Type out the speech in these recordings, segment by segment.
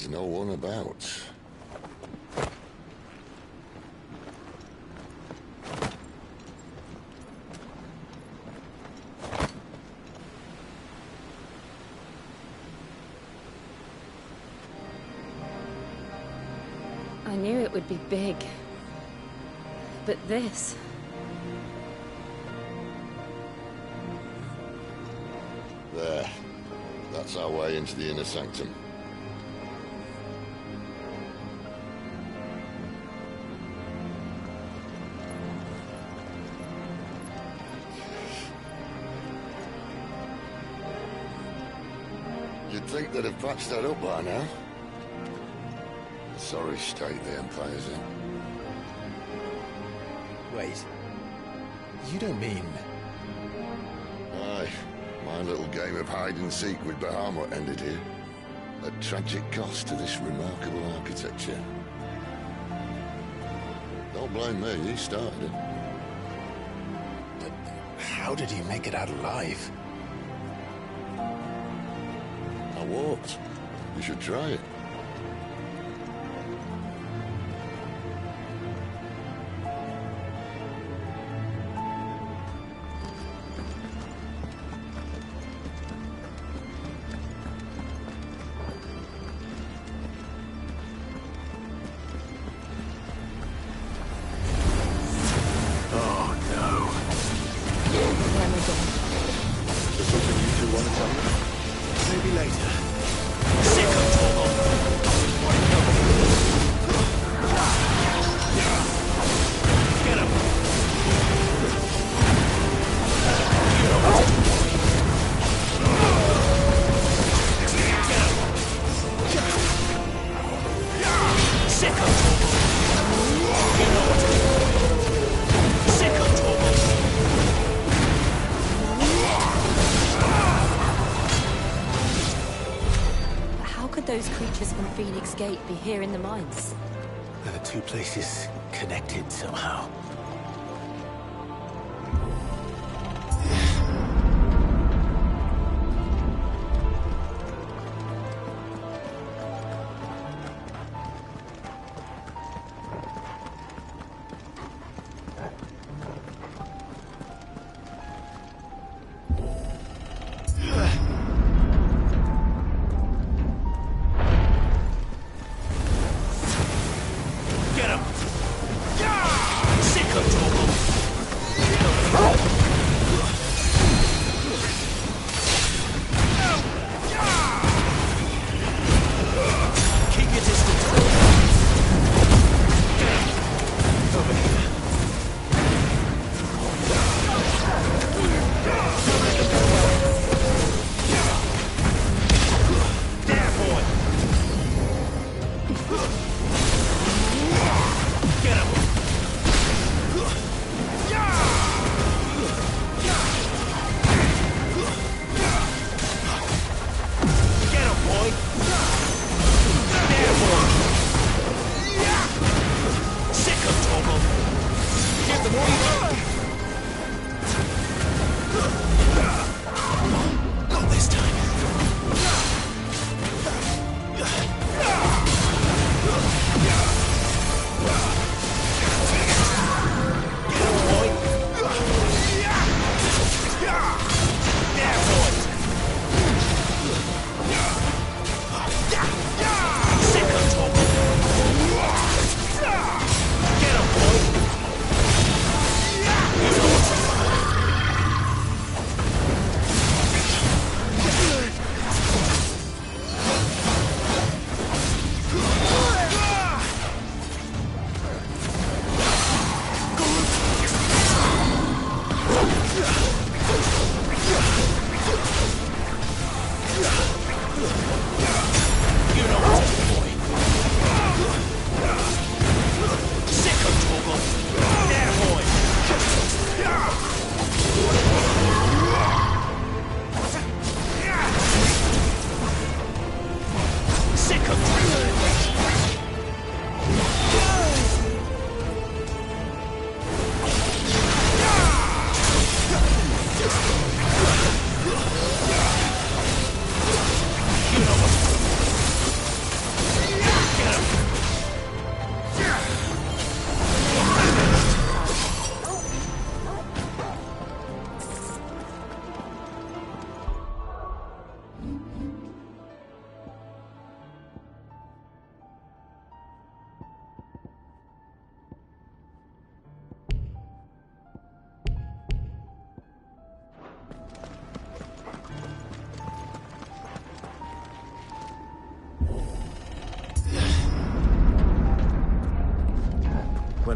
there's no one about. I knew it would be big. But this... There. That's our way into the inner sanctum. You'd think they'd have patched that up by now. Sorry state the Empire's in. Wait. You don't mean... Aye. My little game of hide-and-seek with Bahamut ended here. At tragic cost to this remarkable architecture. Don't blame me, you started it. But how did you make it out alive? I walked. You should try it. Those creatures from Phoenix Gate be here in the mines? Are the two places connected somehow? Sick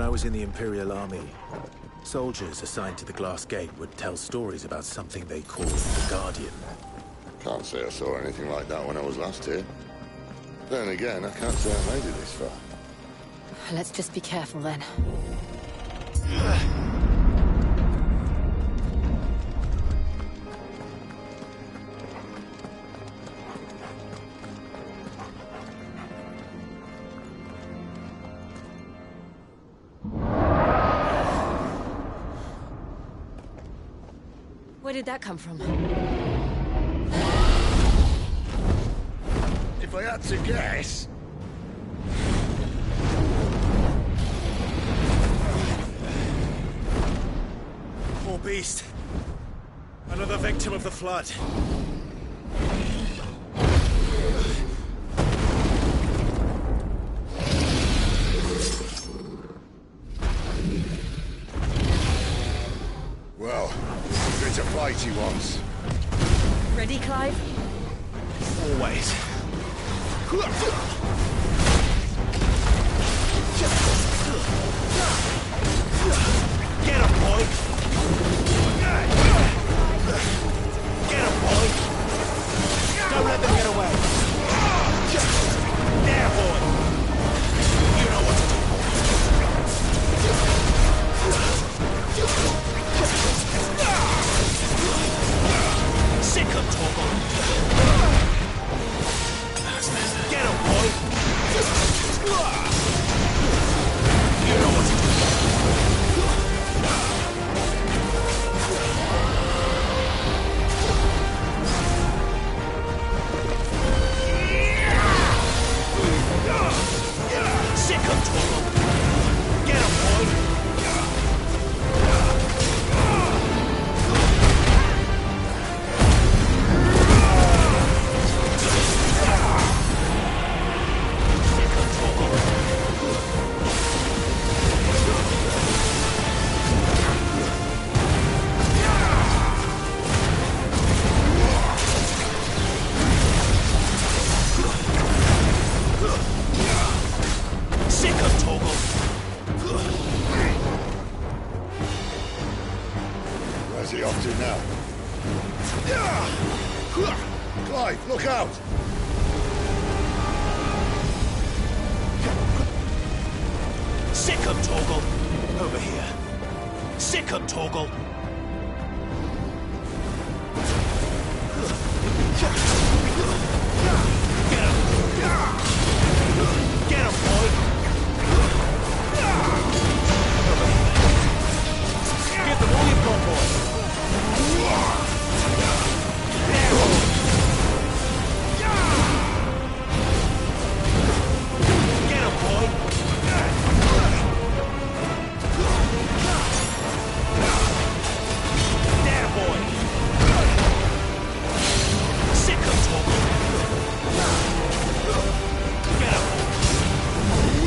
I was in the Imperial Army, soldiers assigned to the Glass Gate would tell stories about something they called the Guardian. Can't say I saw anything like that when I was last here. Then again, I can't say I made it this far. Let's just be careful then. Where did that come from? If I had to guess... Poor beast. Another victim of the Flood. Well, it's a fight he wants. Ready, Clive? Always. Get him, boy! Get him, boy! Don't let them get away! There, boy! You know what to do. Sick of Torgal! Get him, boy! You know what to do. Sick of Torgal! Get him, boy! Where's he off to now? Clive, look out! Sick of Torgal! Over here. Sick of Torgal! Get him! Get him, boy! Over here. Give them all you've got, boy! There, boy! Get him, boy! There, boy! Sick of Torgal! Get him!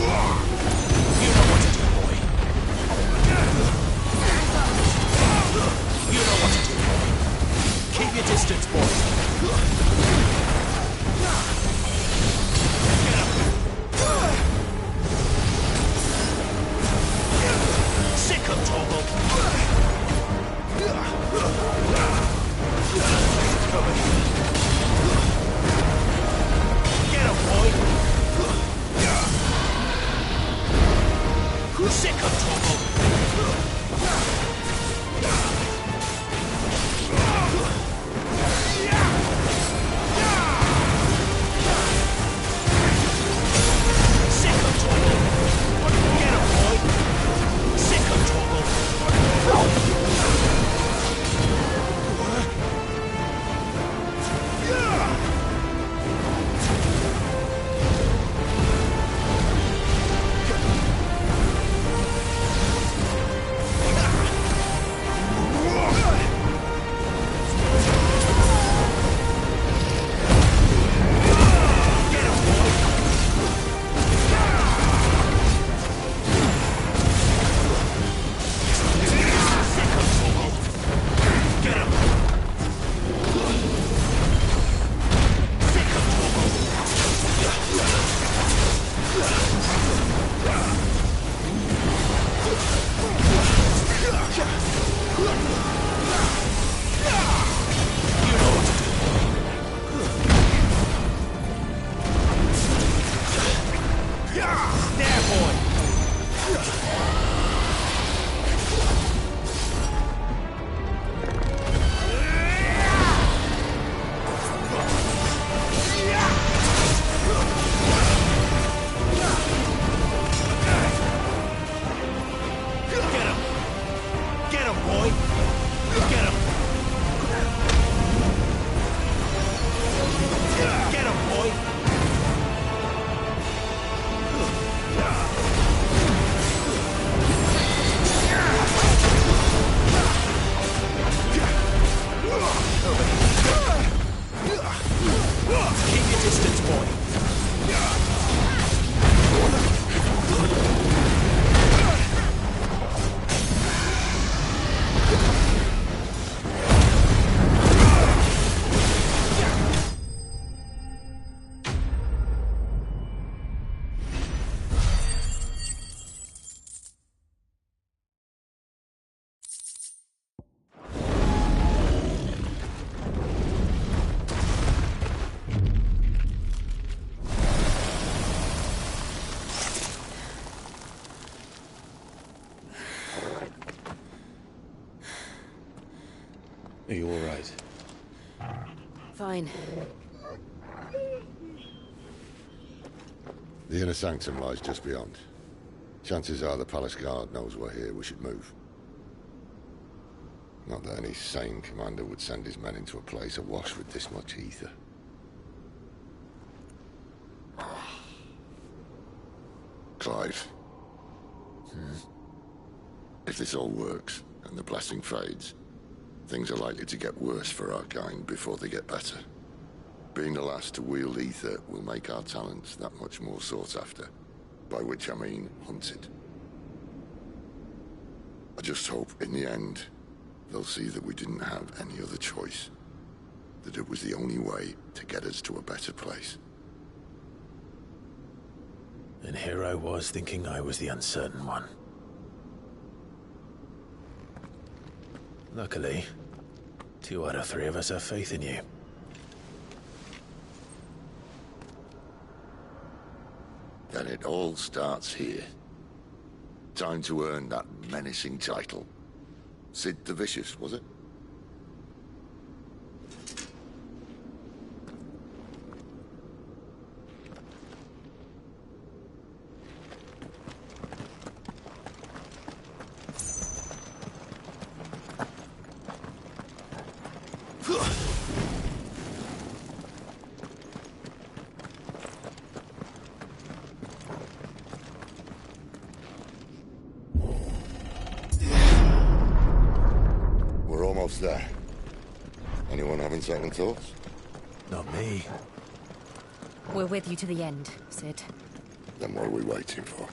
boy! Get him! Get him, boy! Keep your distance, boy! Are you all right? Fine. The inner sanctum lies just beyond. Chances are the palace guard knows we're here. We should move. Not that any sane commander would send his men into a place awash with this much ether. Clive. If this all works, and the blessing fades, things are likely to get worse for our kind before they get better. Being the last to wield ether will make our talents that much more sought after. By which I mean hunted. I just hope, in the end, they'll see that we didn't have any other choice. That it was the only way to get us to a better place. And here I was thinking I was the uncertain one. Luckily, 2 out of 3 of us have faith in you. Then it all starts here. Time to earn that menacing title. Sid the Vicious, was it? There. Anyone having second thoughts? Not me. We're with you to the end, Sid. Then what are we waiting for?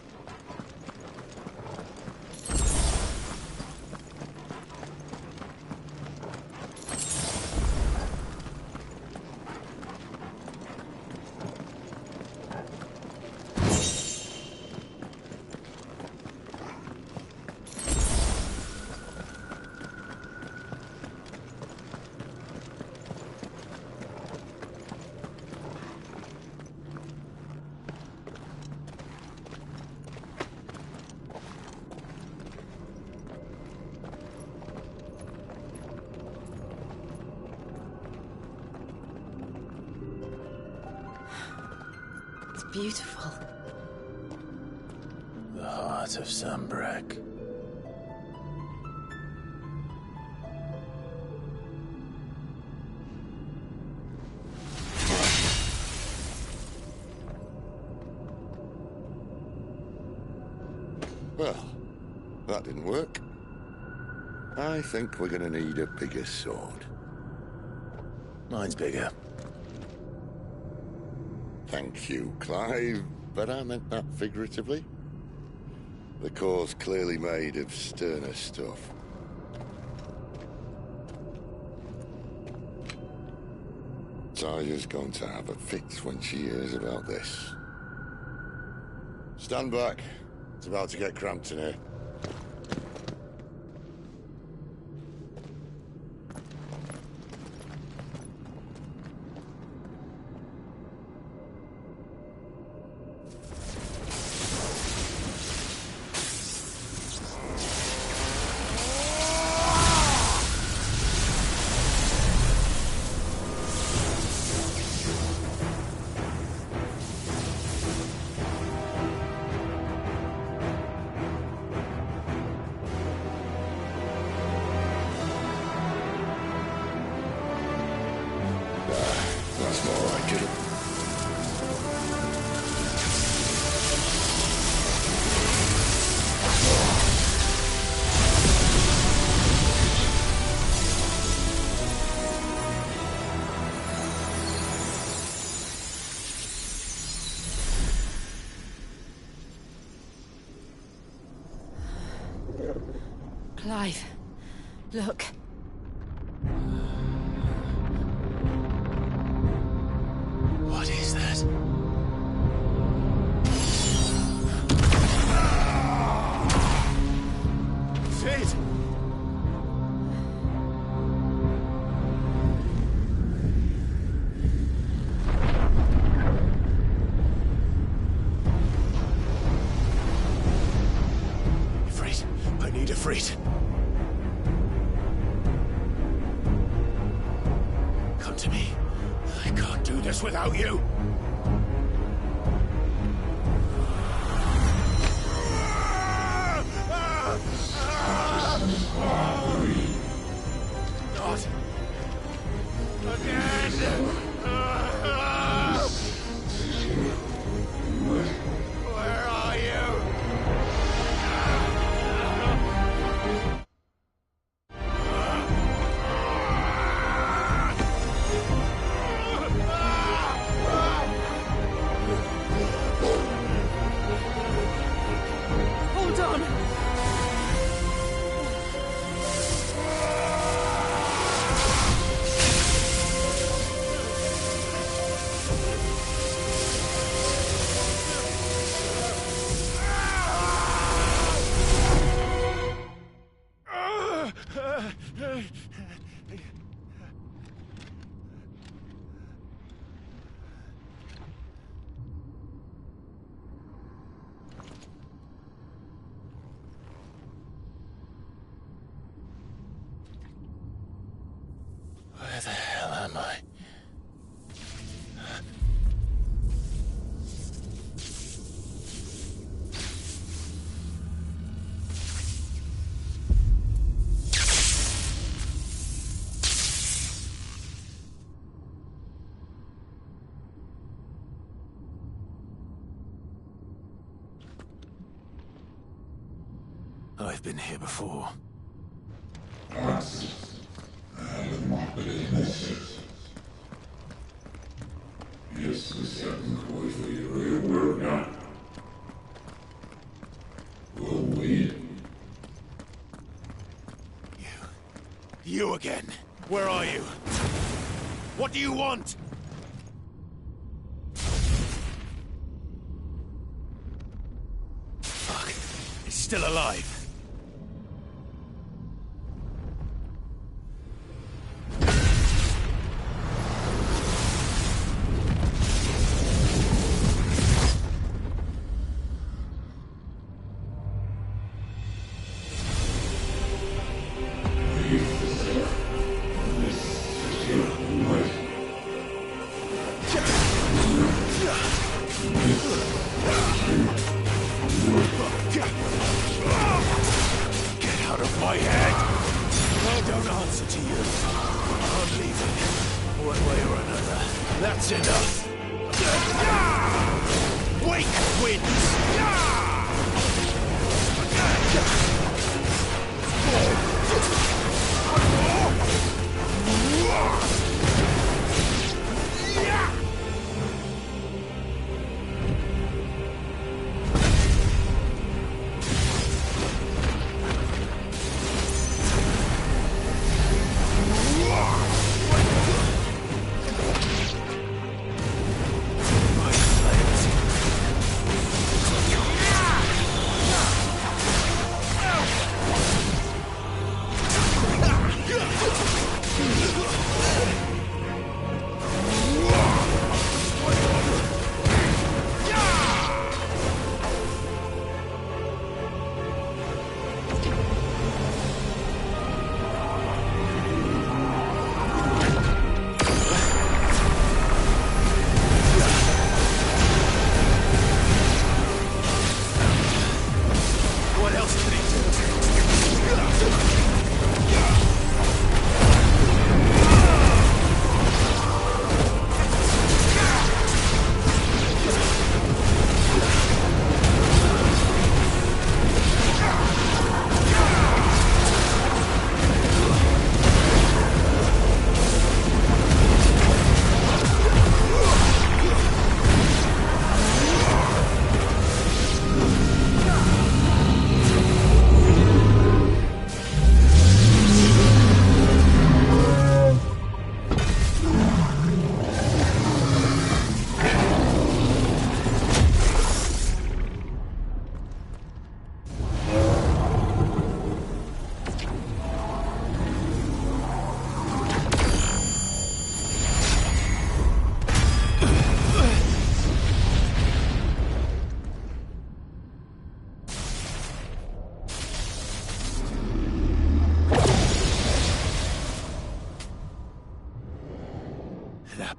Beautiful. The heart of Sambrek. Well, that didn't work. I think we're gonna need a bigger sword. Mine's bigger. Thank you, Clive, but I meant that figuratively. The core's clearly made of sterner stuff. Taya's going to have a fit when she hears about this. Stand back. It's about to get cramped in here. Alive. Look. What is that? Sid! Ifrit, I need Ifrit. Come to me. I can't do this without you. Not again. Where are you? Hold on! Where the hell am I? I've been here before. You again. Where are you? What do you want? Fuck. It's still alive. Get out of my head! I don't answer to you. I'm leaving. One way or another. That's enough. Wake wins!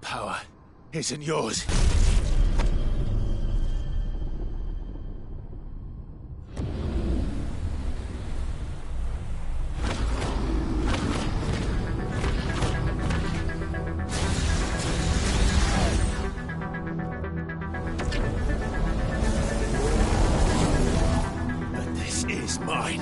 That power isn't yours. But this is mine.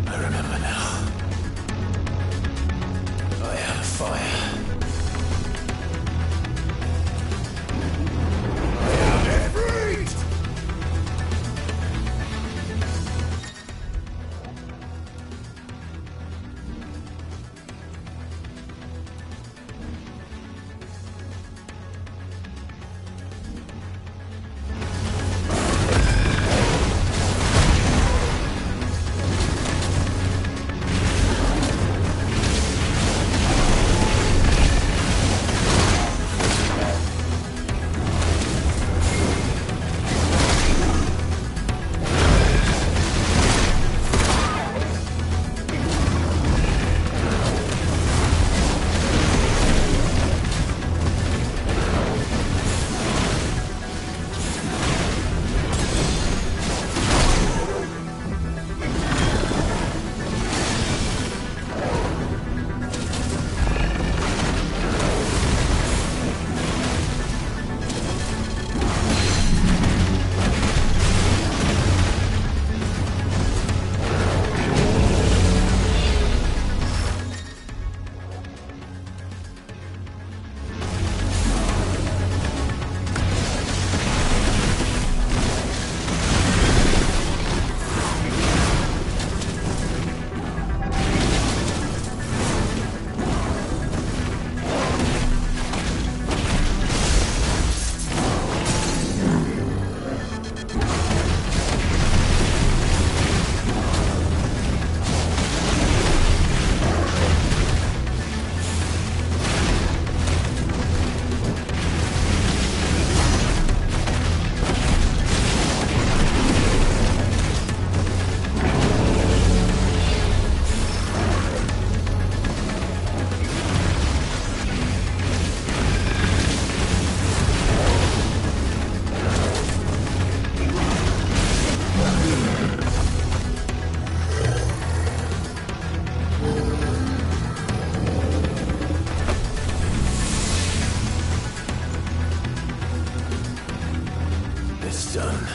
I remember now. I had a fire. I have it! It's done.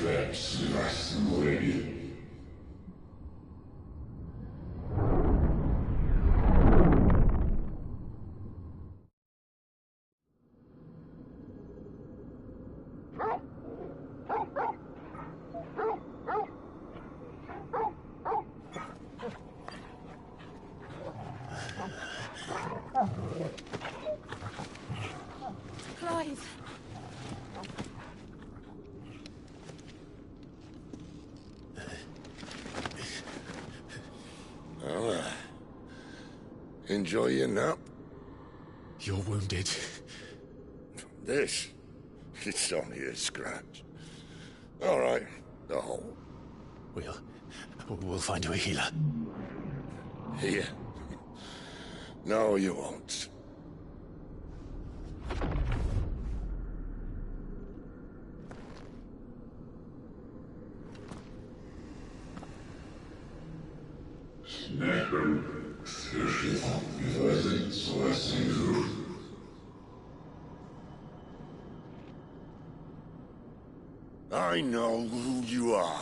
Ff16. Clive! Well, enjoy your nap. You're wounded. This, it's only a scratch. All right, the hole. We'll find you a healer. Here. No, you won't. I know who you are.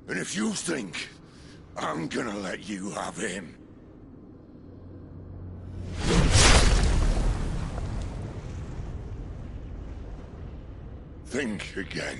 And if you think I'm gonna let you have him... think again.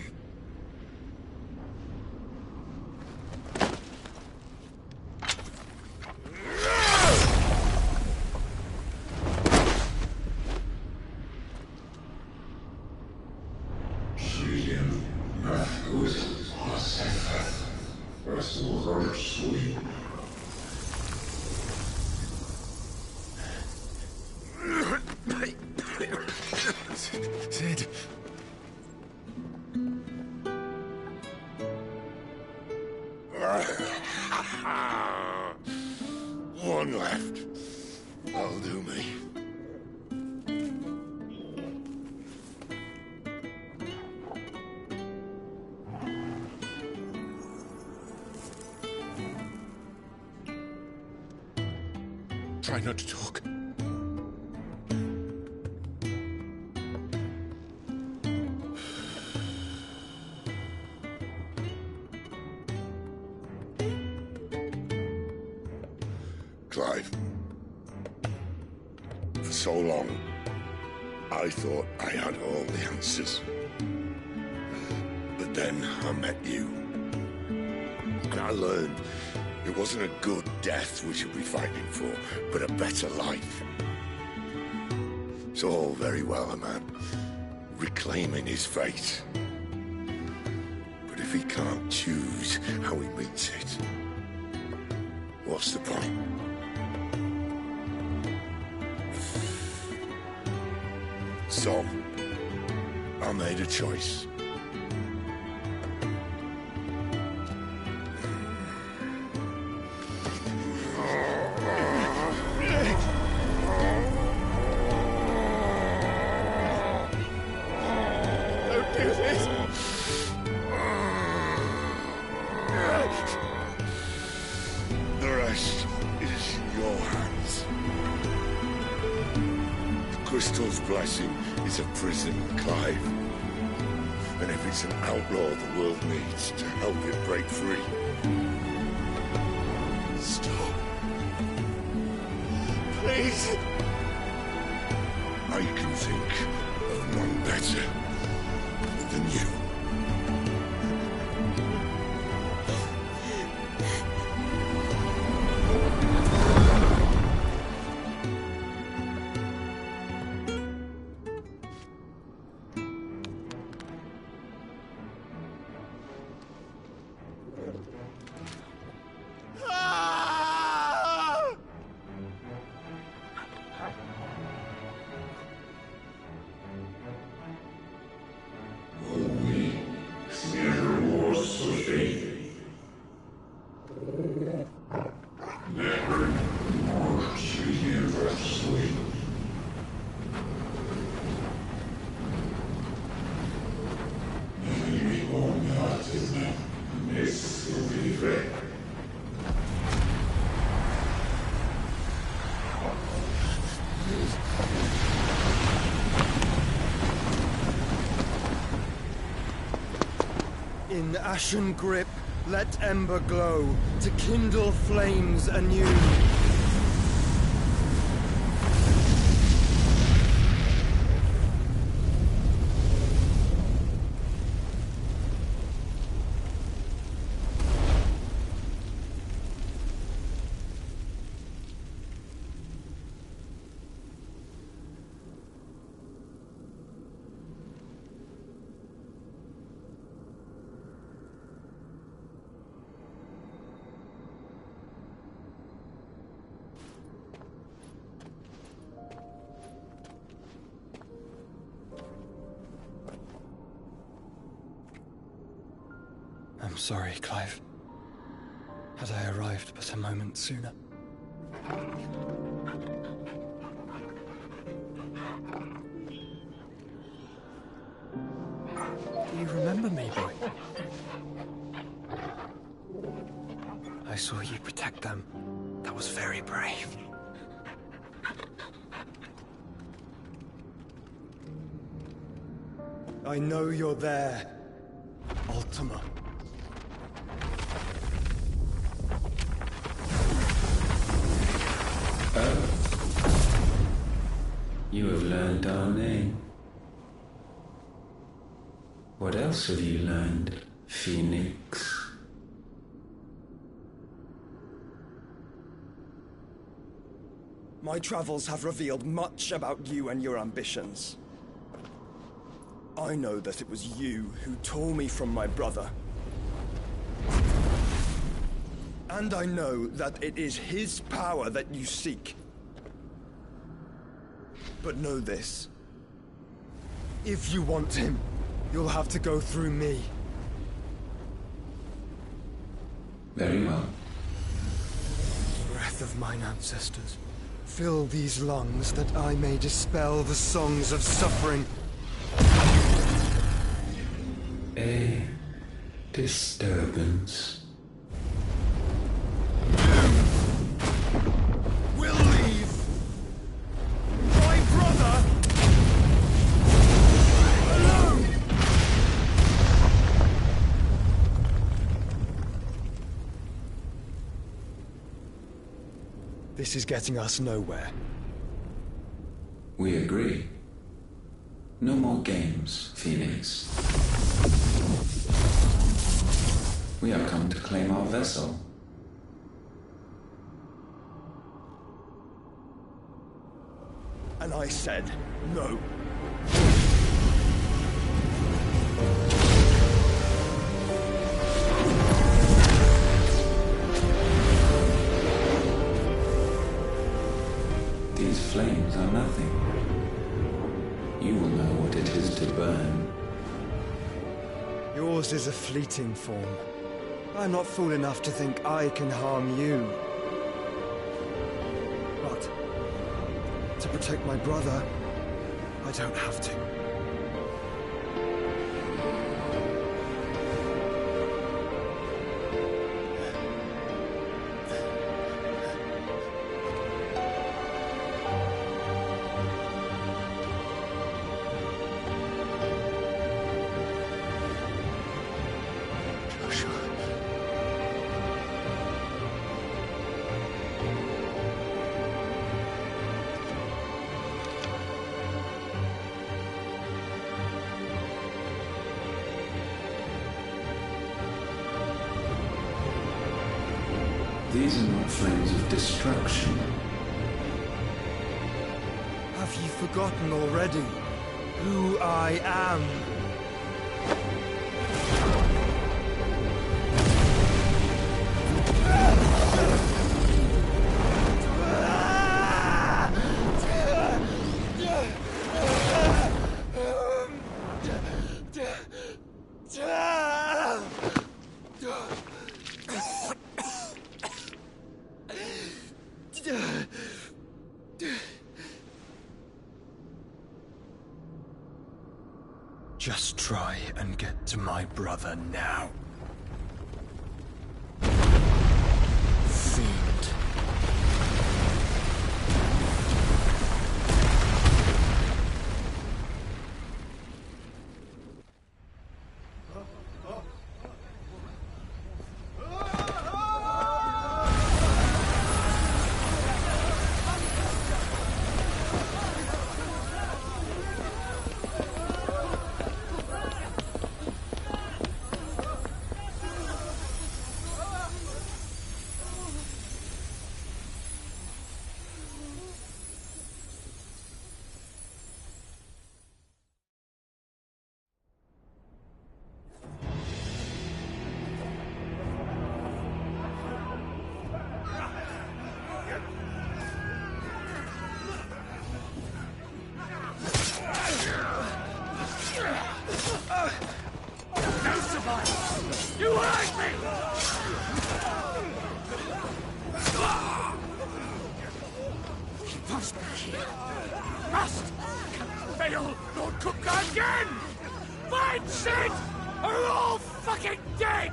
Sid. One left. That'll do me. Try not to talk. Clive. For so long, I thought I had all the answers. But then I met you. And I learned it wasn't a good death we should be fighting for, but a better life. It's all very well a man reclaiming his fate. But if he can't choose how he meets it, what's the point? So, I made a choice. Don't do this! The rest is in your hands. The Crystal's blessing is a prison, Clive. And if it's an outlaw the world needs to help it break free... Stop. Please. I can think of none better than you. In ashen grip, let ember glow, to kindle flames anew. I'm sorry, Clive. Had I arrived but a moment sooner. Do you remember me, boy? I saw you protect them. That was very brave. I know you're there, Ultima. You have learned our name. What else have you learned, Phoenix? My travels have revealed much about you and your ambitions. I know that it was you who tore me from my brother. And I know that it is his power that you seek. But know this. If you want him, you'll have to go through me. Very well. Breath of mine ancestors, fill these lungs that I may dispel the songs of suffering. A disturbance. We'll leave. My brother alone. This is getting us nowhere. We agree. No more games, Phoenix. We have come to claim our vessel. And I said no. These flames are nothing. You will know what it is to burn. Yours is a fleeting form. I'm not fool enough to think I can harm you. But to protect my brother, I don't have to. These are not flames of destruction. Have you forgotten already who I am? Just try and get to my brother now. Fiend. You hurt me! He must be here. Must! Can't fail Lord Cook again! Find Sid! Or we're all fucking dead!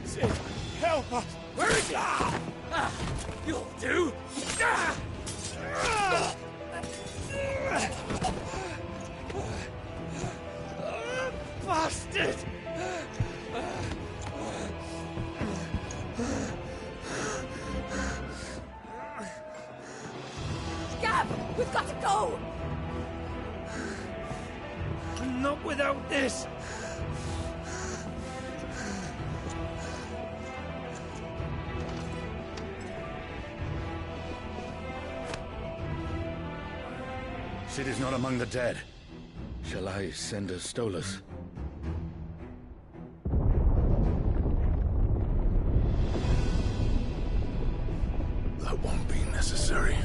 Sid, help us! Where is he? You'll do! Bastard! Gab! We've got to go! Not without this! Sid is not among the dead. Shall I send a Stolas? That won't be necessary.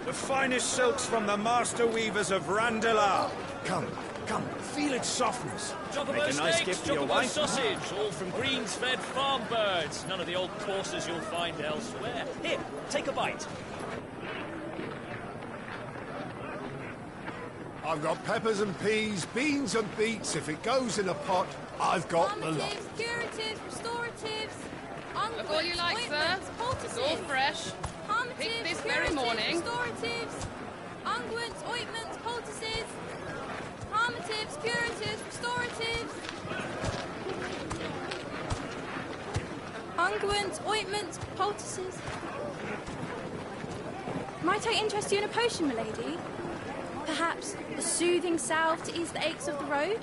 The finest silks from the master weavers of Randalar. Come, feel its softness. Chocobo Make a nice steaks, gift for your chocobo wife. sausage, all from greens-fed farm birds. None of the old courses you'll find elsewhere. Here, take a bite. I've got peppers and peas, beans and beets. If it goes in a pot, I've got the lot. Calmatives, curatives, restoratives, Look all you like, sir. It's all fresh. Picked this very morning. Restoratives, unguents, ointments, poultices, calmatives, curatives, restoratives, unguents, ointments, poultices. Might I interest you in a potion, milady? Perhaps a soothing salve to ease the aches of the road?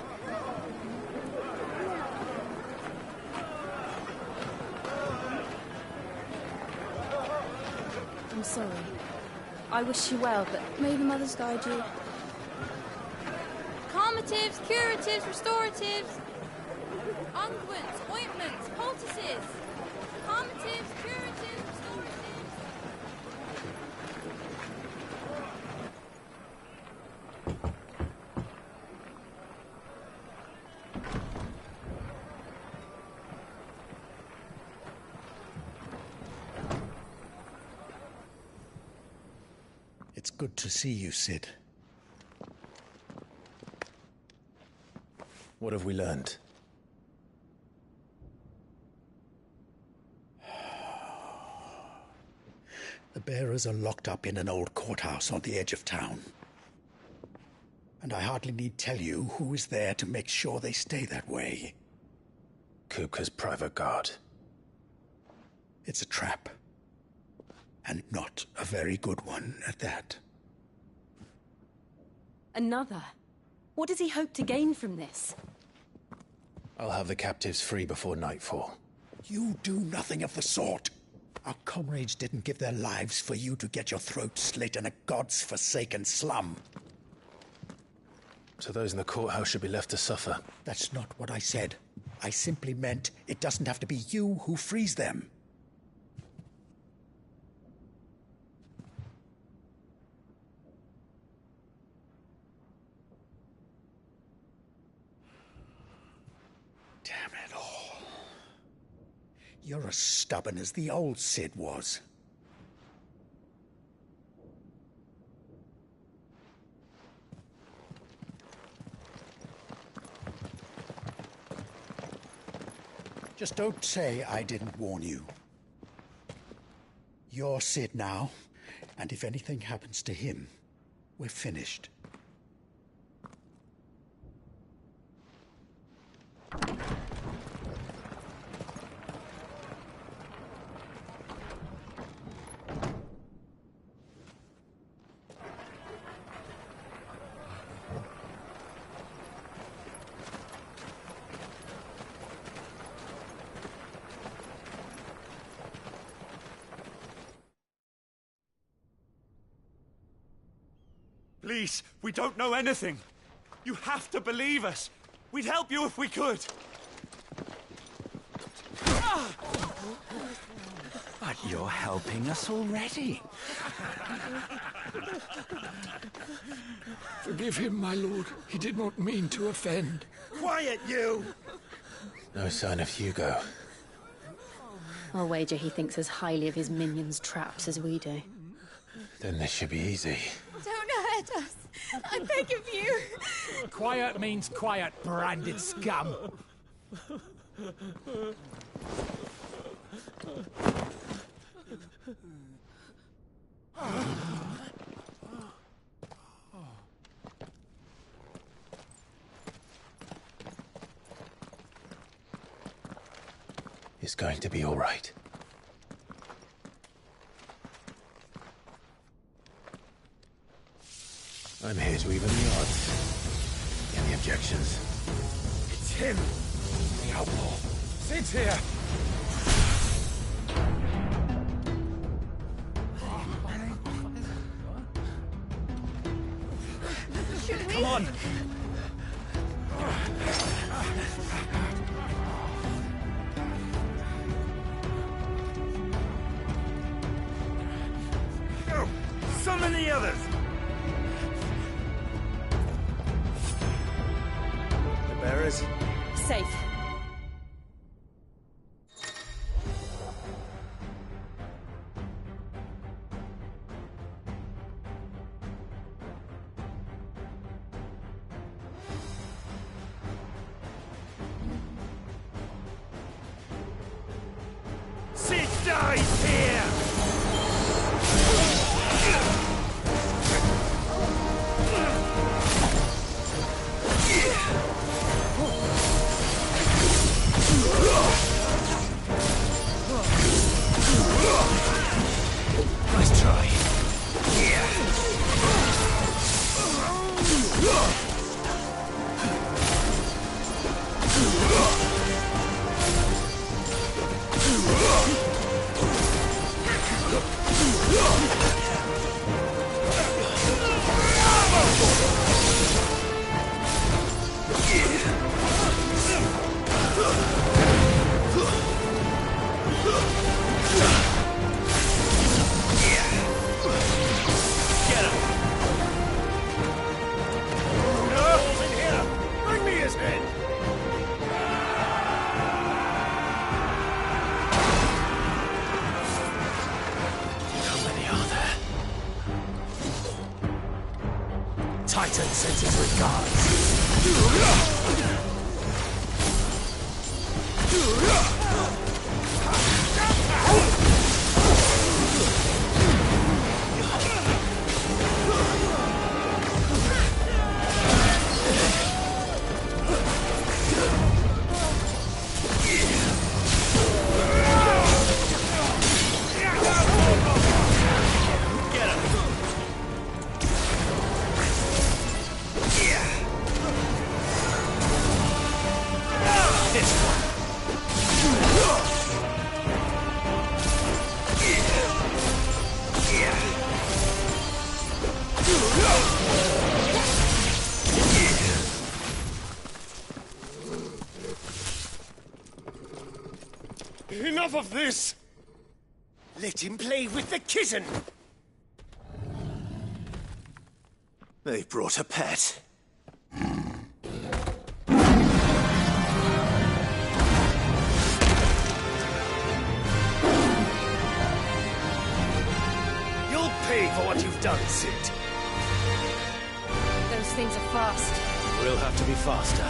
I'm sorry. I wish you well, but may the mothers guide you. Calmatives, curatives, restoratives, unguents, ointments, poultices. Calmatives, curatives, restoratives. It's good to see you, Sid. What have we learned? The bearers are locked up in an old courthouse on the edge of town. And I hardly need tell you who is there to make sure they stay that way. Kupka's private guard. It's a trap. And not a very good one at that. Another? What does he hope to gain from this? I'll have the captives free before nightfall. You do nothing of the sort. Our comrades didn't give their lives for you to get your throat slit in a god's forsaken slum. So those in the courthouse should be left to suffer. That's not what I said. I simply meant it doesn't have to be you who frees them. Damn it all. You're as stubborn as the old Sid was. Just don't say I didn't warn you. You're Sid now, And if anything happens to him, we're finished. Please, we don't know anything. You have to believe us. We'd help you if we could. But you're helping us already. Forgive him, my lord. He did not mean to offend. Quiet, you! No sign of Hugo. I'll wager he thinks as highly of his minions' traps as we do. Then this should be easy. Don't hurt us. I beg of you. Quiet means quiet, branded scum. It's going to be all right. I'm here to even the odds. Any objections? It's him, the outlaw. Sit here. Come on. Go! Summon the others! The bearers? Safe. Sid dies here! Nice try. Get him! In here! Bring me his head! How many are there? Titan sends his regards. Get him! This one. Enough of this! Let him play with the kitten! They brought a pet. You'll pay for what you've done, Sid. Those things are fast. We'll have to be faster.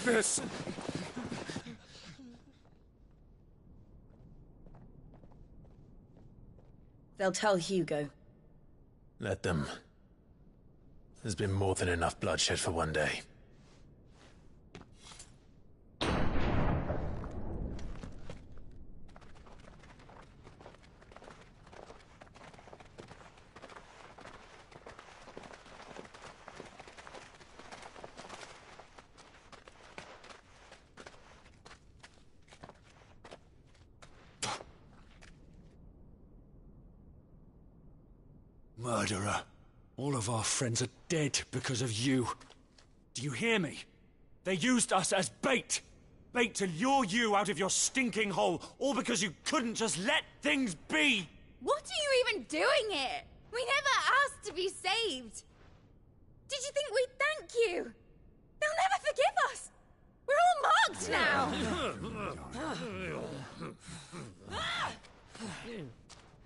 with this! They'll tell Hugo. Let them. There's been more than enough bloodshed for one day. Murderer. All of our friends are dead because of you. Do you hear me? They used us as bait. Bait to lure you out of your stinking hole, all because you couldn't just let things be. What are you even doing here? We never asked to be saved. Did you think we'd thank you? They'll never forgive us. We're all marked now.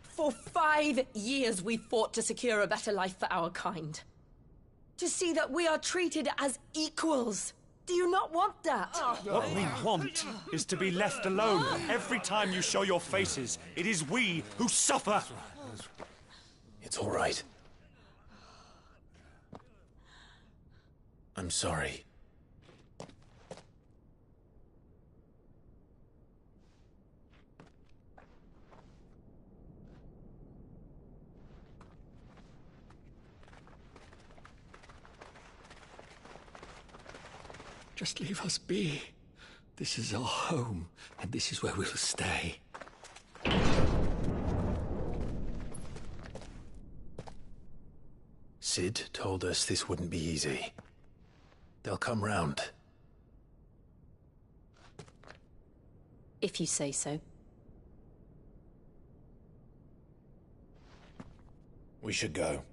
For 5 years we fought to secure a better life for our kind. To see that we are treated as equals. Do you not want that? What we want is to be left alone. Every time you show your faces, it is we who suffer. It's all right. I'm sorry. Just leave us be. This is our home, and this is where we'll stay. Sid told us this wouldn't be easy. They'll come round. If you say so. We should go.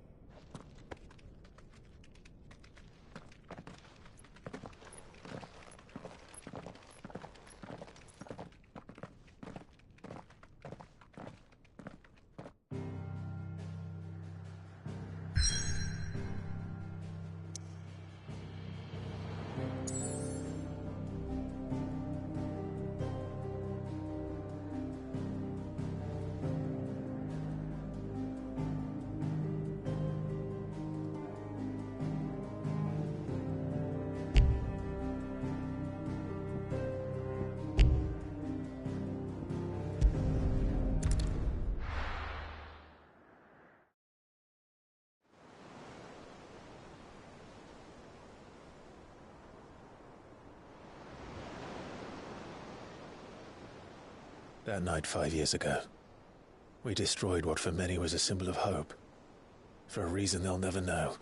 That night 5 years ago, we destroyed what for many was a symbol of hope. For a reason they'll never know.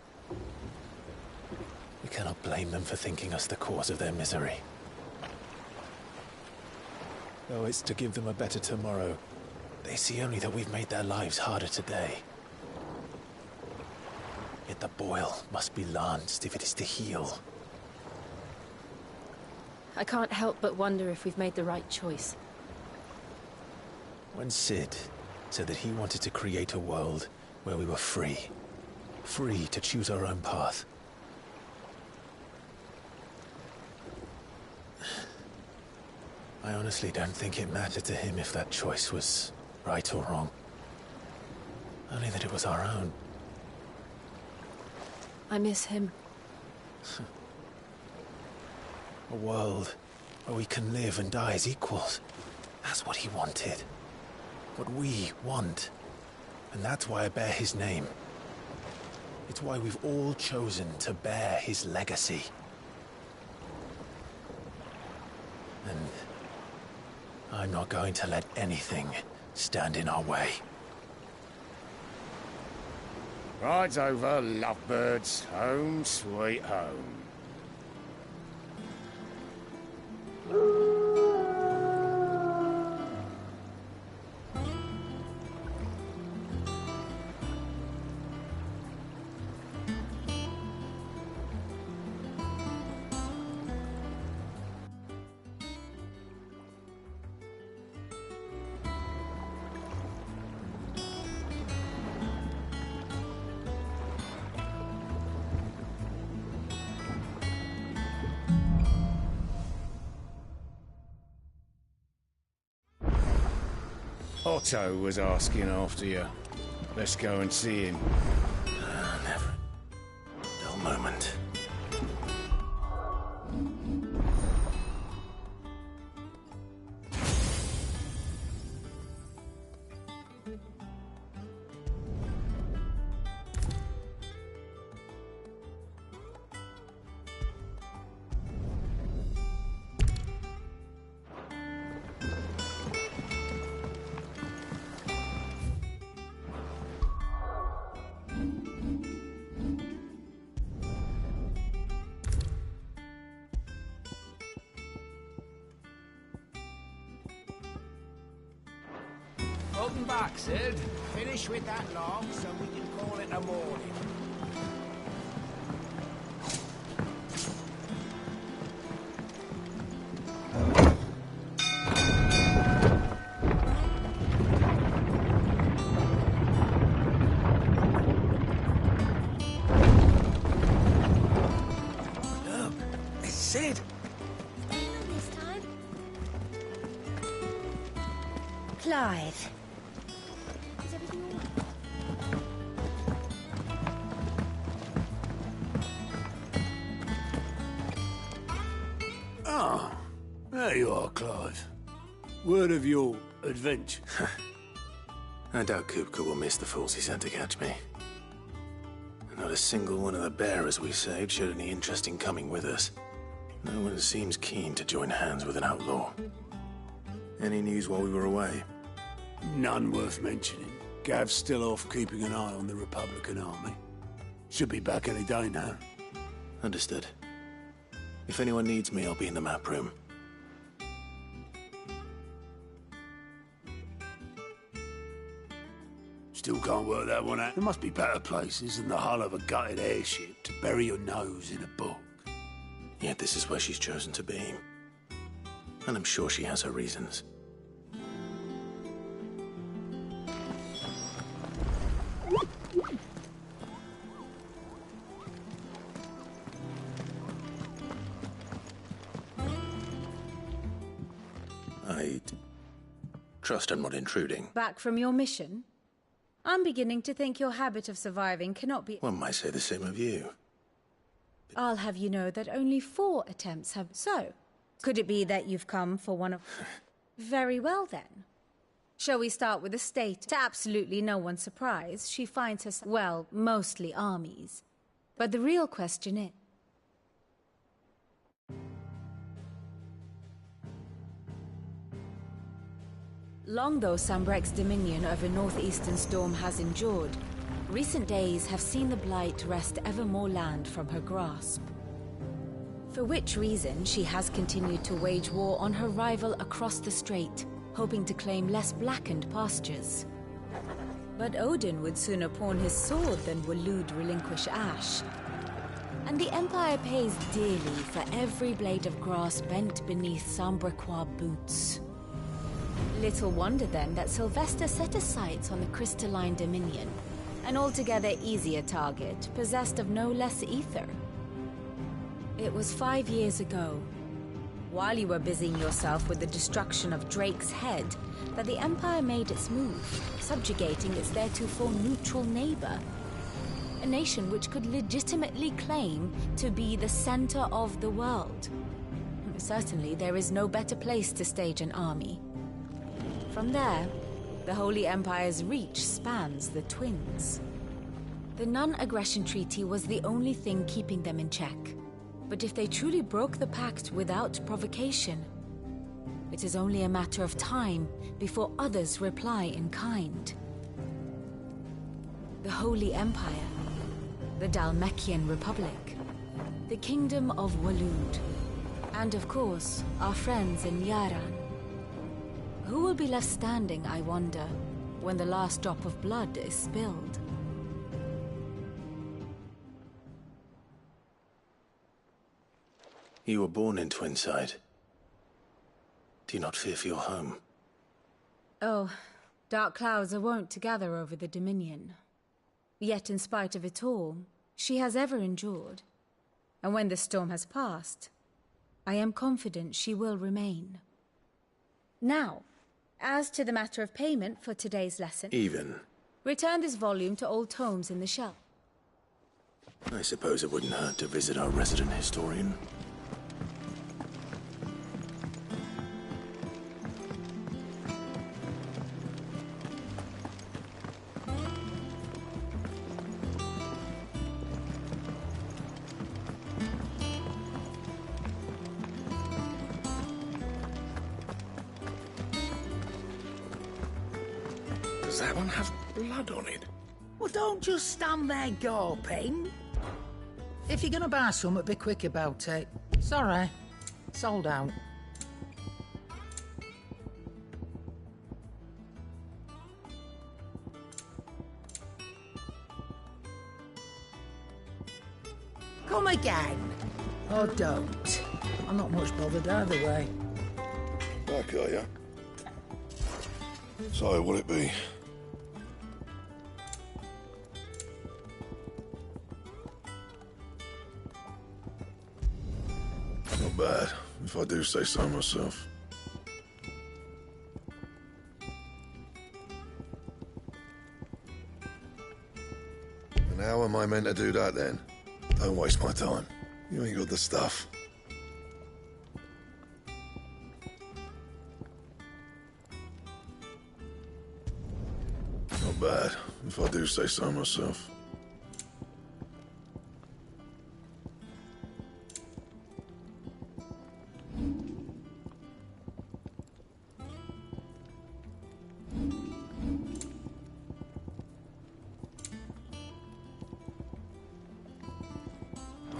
We cannot blame them for thinking us the cause of their misery. Though it's to give them a better tomorrow, they see only that we've made their lives harder today. Yet the boil must be lanced if it is to heal. I can't help but wonder if we've made the right choice. When Sid said that he wanted to create a world where we were free. Free to choose our own path. I honestly don't think it mattered to him if that choice was right or wrong. Only that it was our own. I miss him. A world where we can live and die as equals. That's what he wanted. What we want. And that's why I bear his name. It's why we've all chosen to bear his legacy. And I'm not going to let anything stand in our way. Ride's over, lovebirds. Home sweet home. Otto was asking after you. Let's go and see him. Never. Dull moment. Welcome back, Sid. Finish with that log so we can call it a morning. Look, it's Sid. This time. Clive. Is everything all right? Ah, there you are, Clive. Word of your adventure. I doubt Kupka will miss the fools he sent to catch me. Not a single one of the bearers we saved showed any interest in coming with us. No one seems keen to join hands with an outlaw. Any news while we were away? None worth mentioning. Gav's still off keeping an eye on the Republican army. Should be back any day now. Understood. If anyone needs me, I'll be in the map room. Still can't work that one out. There must be better places than the hull of a gutted airship to bury your nose in a book. Yet this is where she's chosen to be. And I'm sure she has her reasons. I trust I'm not intruding. Back from your mission? I'm beginning to think your habit of surviving cannot be... One might say the same of you. I'll have you know that only 4 attempts have... So, could it be that you've come for one of... Very well, then. Shall we start with the state? To absolutely no one's surprise, she finds herself... Well, mostly armies. But the real question is... Long though Sambrek's dominion over northeastern Storm has endured, recent days have seen the Blight wrest ever more land from her grasp. For which reason, she has continued to wage war on her rival across the strait, hoping to claim less blackened pastures. But Odin would sooner pawn his sword than Waloed relinquish Ash. And the Empire pays dearly for every blade of grass bent beneath Sambrequois boots. Little wonder then that Sylvester set his sights on the crystalline dominion, an altogether easier target, possessed of no less ether. It was 5 years ago, while you were busying yourself with the destruction of Drake's head, that the Empire made its move, subjugating its theretofore neutral neighbor. A nation which could legitimately claim to be the center of the world. Certainly, there is no better place to stage an army. From there, the Holy Empire's reach spans the Twins. The non-aggression treaty was the only thing keeping them in check. But if they truly broke the pact without provocation, it is only a matter of time before others reply in kind. The Holy Empire, the Dhalmekian Republic, the Kingdom of Waloed, and of course, our friends in Yaran. Who will be left standing, I wonder, when the last drop of blood is spilled? You were born in Twinside. Do you not fear for your home? Oh, dark clouds are wont to gather over the Dominion. Yet in spite of it all, she has ever endured. And when the storm has passed, I am confident she will remain. Now, As to the matter of payment for today's lesson... Even. Return this volume to old tomes in the shelf. I suppose it wouldn't hurt to visit our resident historian. Does that one have blood on it? Well, don't just stand there gawping. If you're gonna buy something, be quick about it. Sorry, sold out. Come again. Or don't. I'm not much bothered either way. Back, are ya? So, what'll it be? Not bad, if I do say so myself. And how am I meant to do that then? Don't waste my time. You ain't got the stuff. Not bad, if I do say so myself.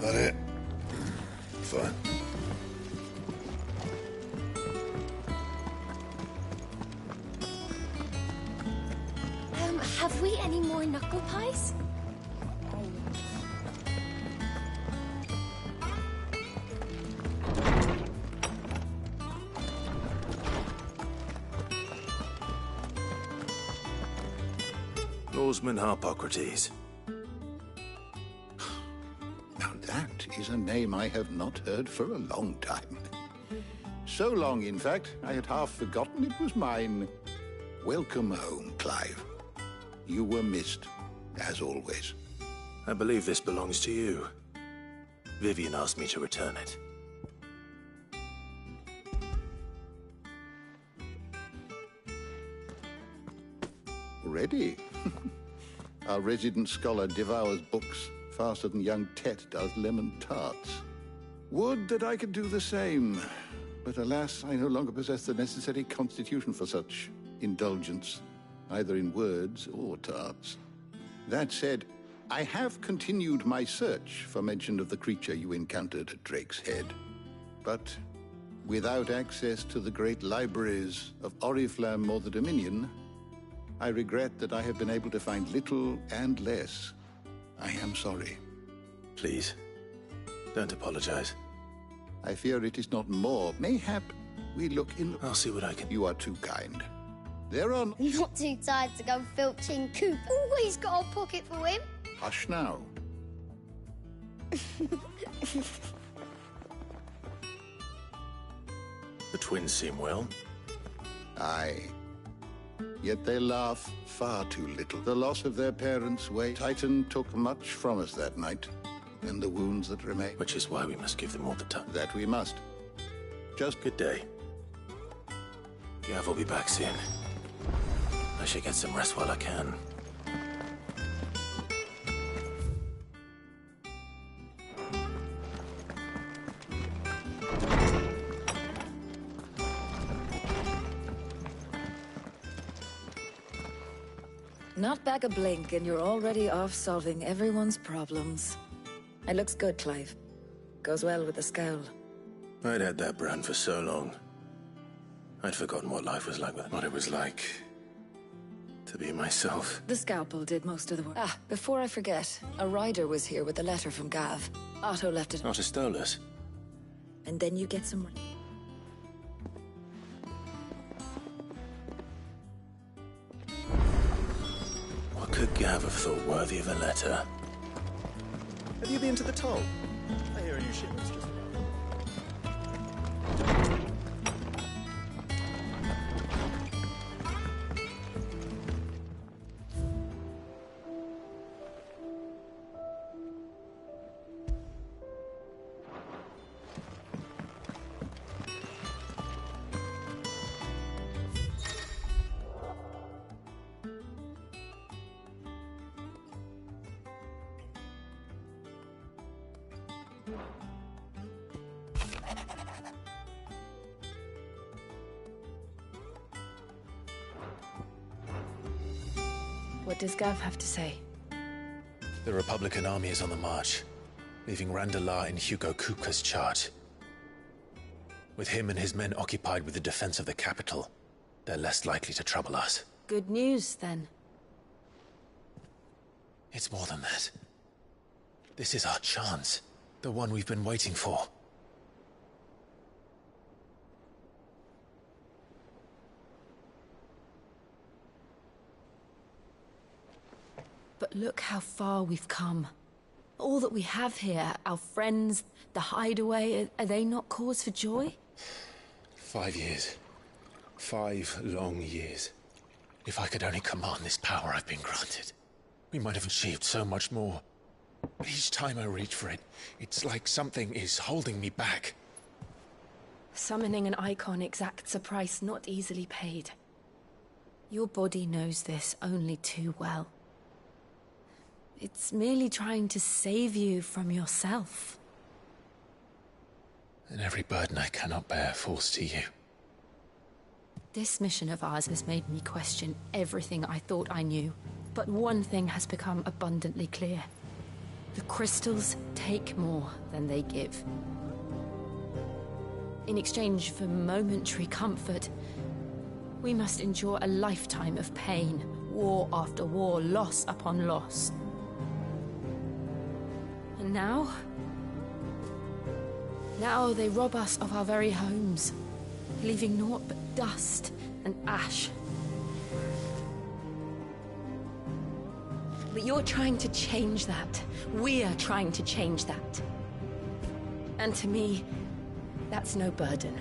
That it? Fine. Have we any more knuckle pies? Lawsman Harpocrates. Now that is a name I have not heard for a long time. So long, in fact, I had half forgotten it was mine. Welcome home, Clive. You were missed, as always. I believe this belongs to you. Vivian asked me to return it. Ready? Our resident scholar devours books faster than young Tet does lemon tarts. Would that I could do the same. But alas, I no longer possess the necessary constitution for such indulgence, either in words or tarts. That said, I have continued my search for mention of the creature you encountered at Drake's Head. But without access to the great libraries of Oriflamme or the Dominion, I regret that I have been able to find little and less. I am sorry. Please, don't apologize. I fear it is not more. Mayhap we look in... I'll see what I can... You are too kind. They're on... Not too tired to go filching Coop. Always got a pocket for him. Hush now. The twins seem well. Aye. Yet they laugh far too little. The loss of their parents' weight. Titan took much from us that night, and the wounds that remain. Which is why we must give them all the time. That we must. Just... Good day. Gav will be back soon. I should get some rest while I can. Not back a blink and you're already off solving everyone's problems. It looks good, Clive. Goes well with the scowl. I'd had that brand for so long. I'd forgotten what life was like with it. What it was like to be myself. The scalpel did most of the work. Ah, before I forget, a rider was here with a letter from Gav. Otto left it. Otto stole us. And then you get some... What could Gav have thought worthy of a letter? Have you been to the toll? I hear a new shipment's just arrived. What does Gav have to say? The Republican army is on the march, leaving Randalar in Hugo Kupka's charge. With him and his men occupied with the defense of the capital, they're less likely to trouble us. Good news, then. It's more than that. This is our chance. The one we've been waiting for. But look how far we've come. All that we have here, our friends, the hideaway, are they not cause for joy? 5 years. 5 long years. If I could only command this power I've been granted, we might have achieved so much more. But each time I reach for it, it's like something is holding me back. Summoning an icon exacts a price not easily paid. Your body knows this only too well. It's merely trying to save you from yourself. And every burden I cannot bear falls to you. This mission of ours has made me question everything I thought I knew. But one thing has become abundantly clear. The crystals take more than they give. In exchange for momentary comfort, we must endure a lifetime of pain, war after war, loss upon loss. And now they rob us of our very homes, leaving naught but dust and ash. But you're trying to change that. We're trying to change that. And to me, that's no burden.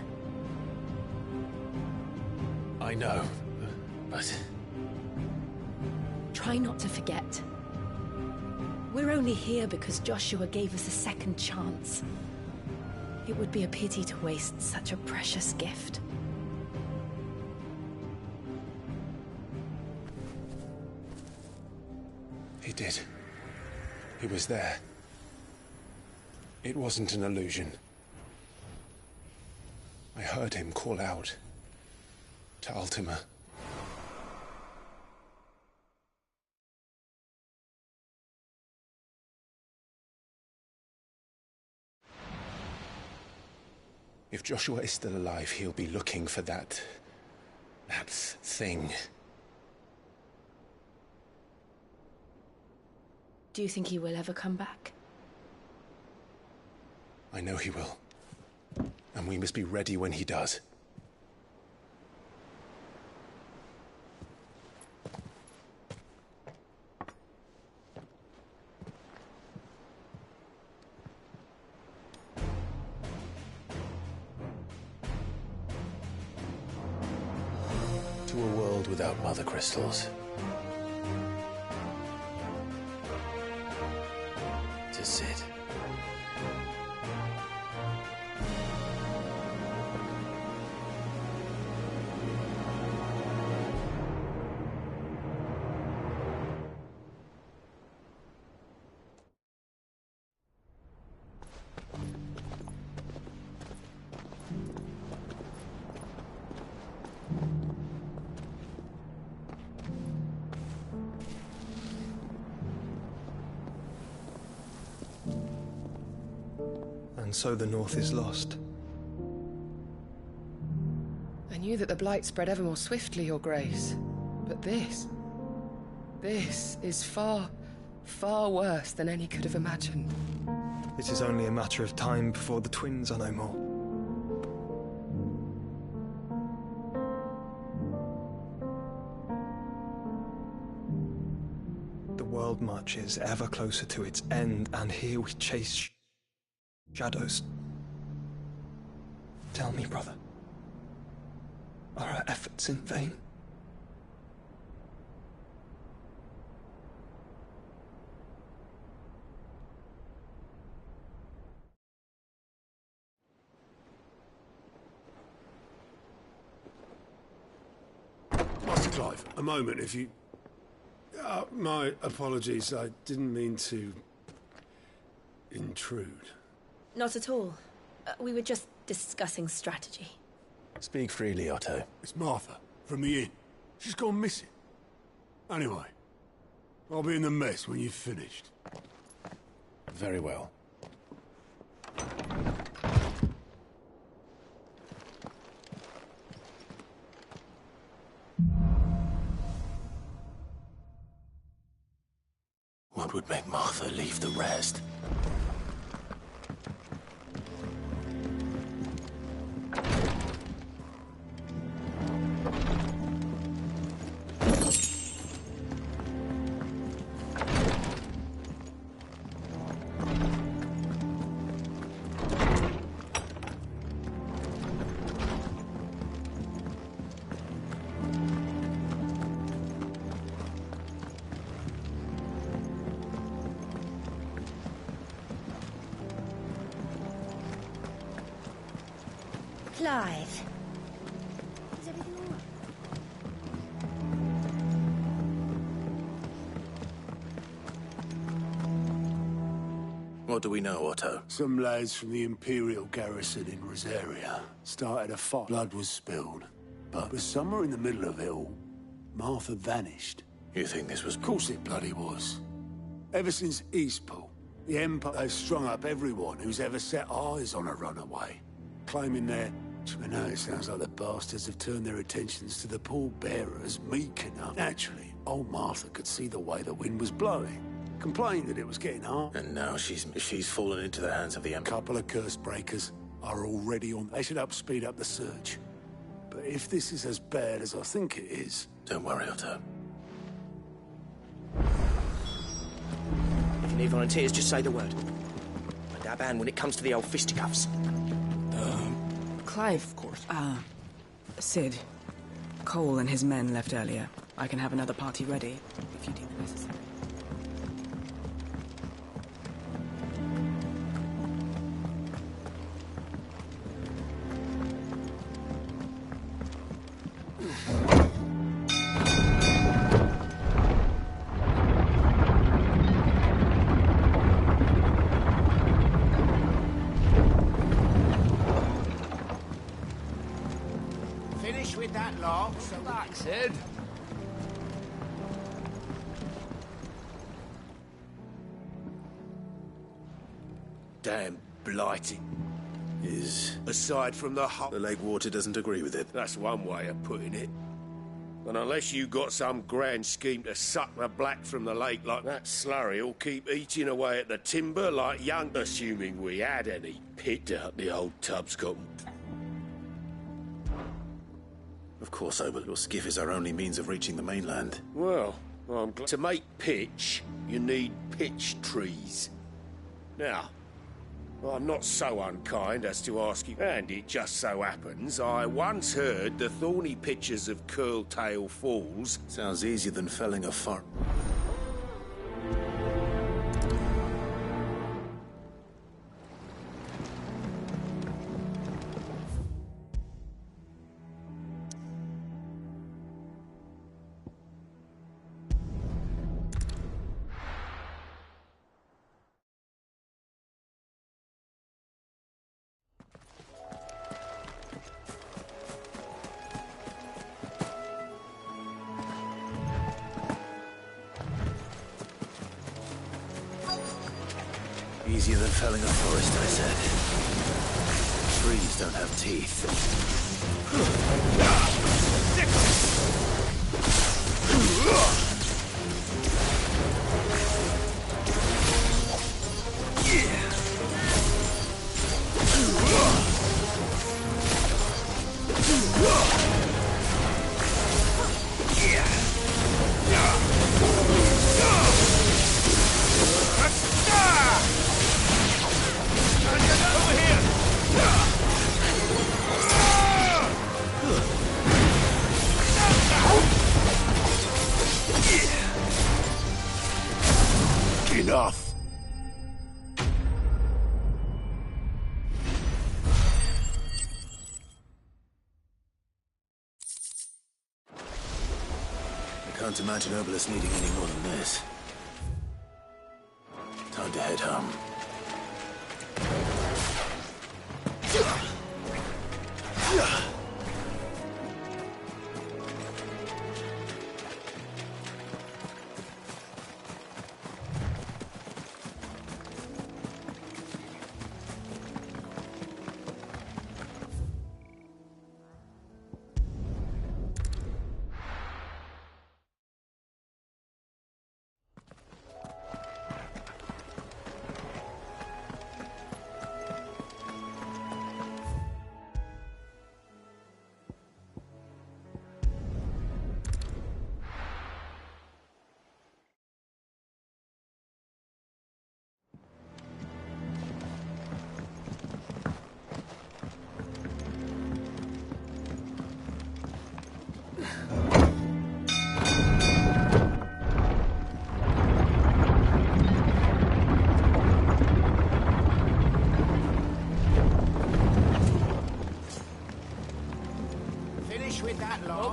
I know, but... Try not to forget. We're only here because Joshua gave us a second chance. It would be a pity to waste such a precious gift. He did. He was there. It wasn't an illusion. I heard him call out to Ultima. If Joshua is still alive, he'll be looking for that thing. Do you think he will ever come back? I know he will. And we must be ready when he does. To a world without mother crystals. To Sid. And so the North is lost. I knew that the Blight spread ever more swiftly, Your Grace. But this is far, far worse than any could have imagined. It is only a matter of time before the twins are no more. The world marches ever closer to its end, and here we chase shadows. Tell me, brother, are our efforts in vain? Master Clive, a moment, if you... my apologies, I didn't mean to intrude. Not at all. We were just discussing strategy. Speak freely, Otto. It's Martha, from the inn. She's gone missing. Anyway, I'll be in the mess when you've finished. Very well. What would make Martha leave the rest? Clive. Is everything all right? What do we know, Otto? Some lads from the Imperial garrison in Rosaria started a fight. Blood was spilled. But somewhere in the middle of it all, Martha vanished. You think this was... Of course it bloody was. Ever since Eastpool, the Empire has strung up everyone who's ever set eyes on a runaway, claiming they're... I know it sounds like the bastards have turned their attentions to the pallbearers meek enough. Naturally, old Martha could see the way the wind was blowing. Complained that it was getting hard. And now she's fallen into the hands of the Empire. A couple of curse breakers are already on. They should speed up the search. But if this is as bad as I think it is... Don't worry, Otto. If you need volunteers, just say the word. I dab hand when it comes to the old fisticuffs. Clive, of course. Sid. Cole and his men left earlier. I can have another party ready, if you deem it necessary. Finish with that lot, so that's it. Damn blighting. Aside from the whole... The lake water doesn't agree with it. That's one way of putting it. And unless you got some grand scheme to suck the black from the lake like that slurry will keep eating away at the timber like young... Assuming we had any. Pit out the old tub's got... Of course, but your skiff is our only means of reaching the mainland. Well, I'm glad... To make pitch, you need pitch trees. Now, I'm not so unkind as to ask you, and it just so happens I once heard the thorny pitches of Curltail Falls... Sounds easier than felling a forest. Easier than felling a forest, I said. Trees don't have teeth. Enough. I can't imagine Obelisk needing any more than this. Time to head home.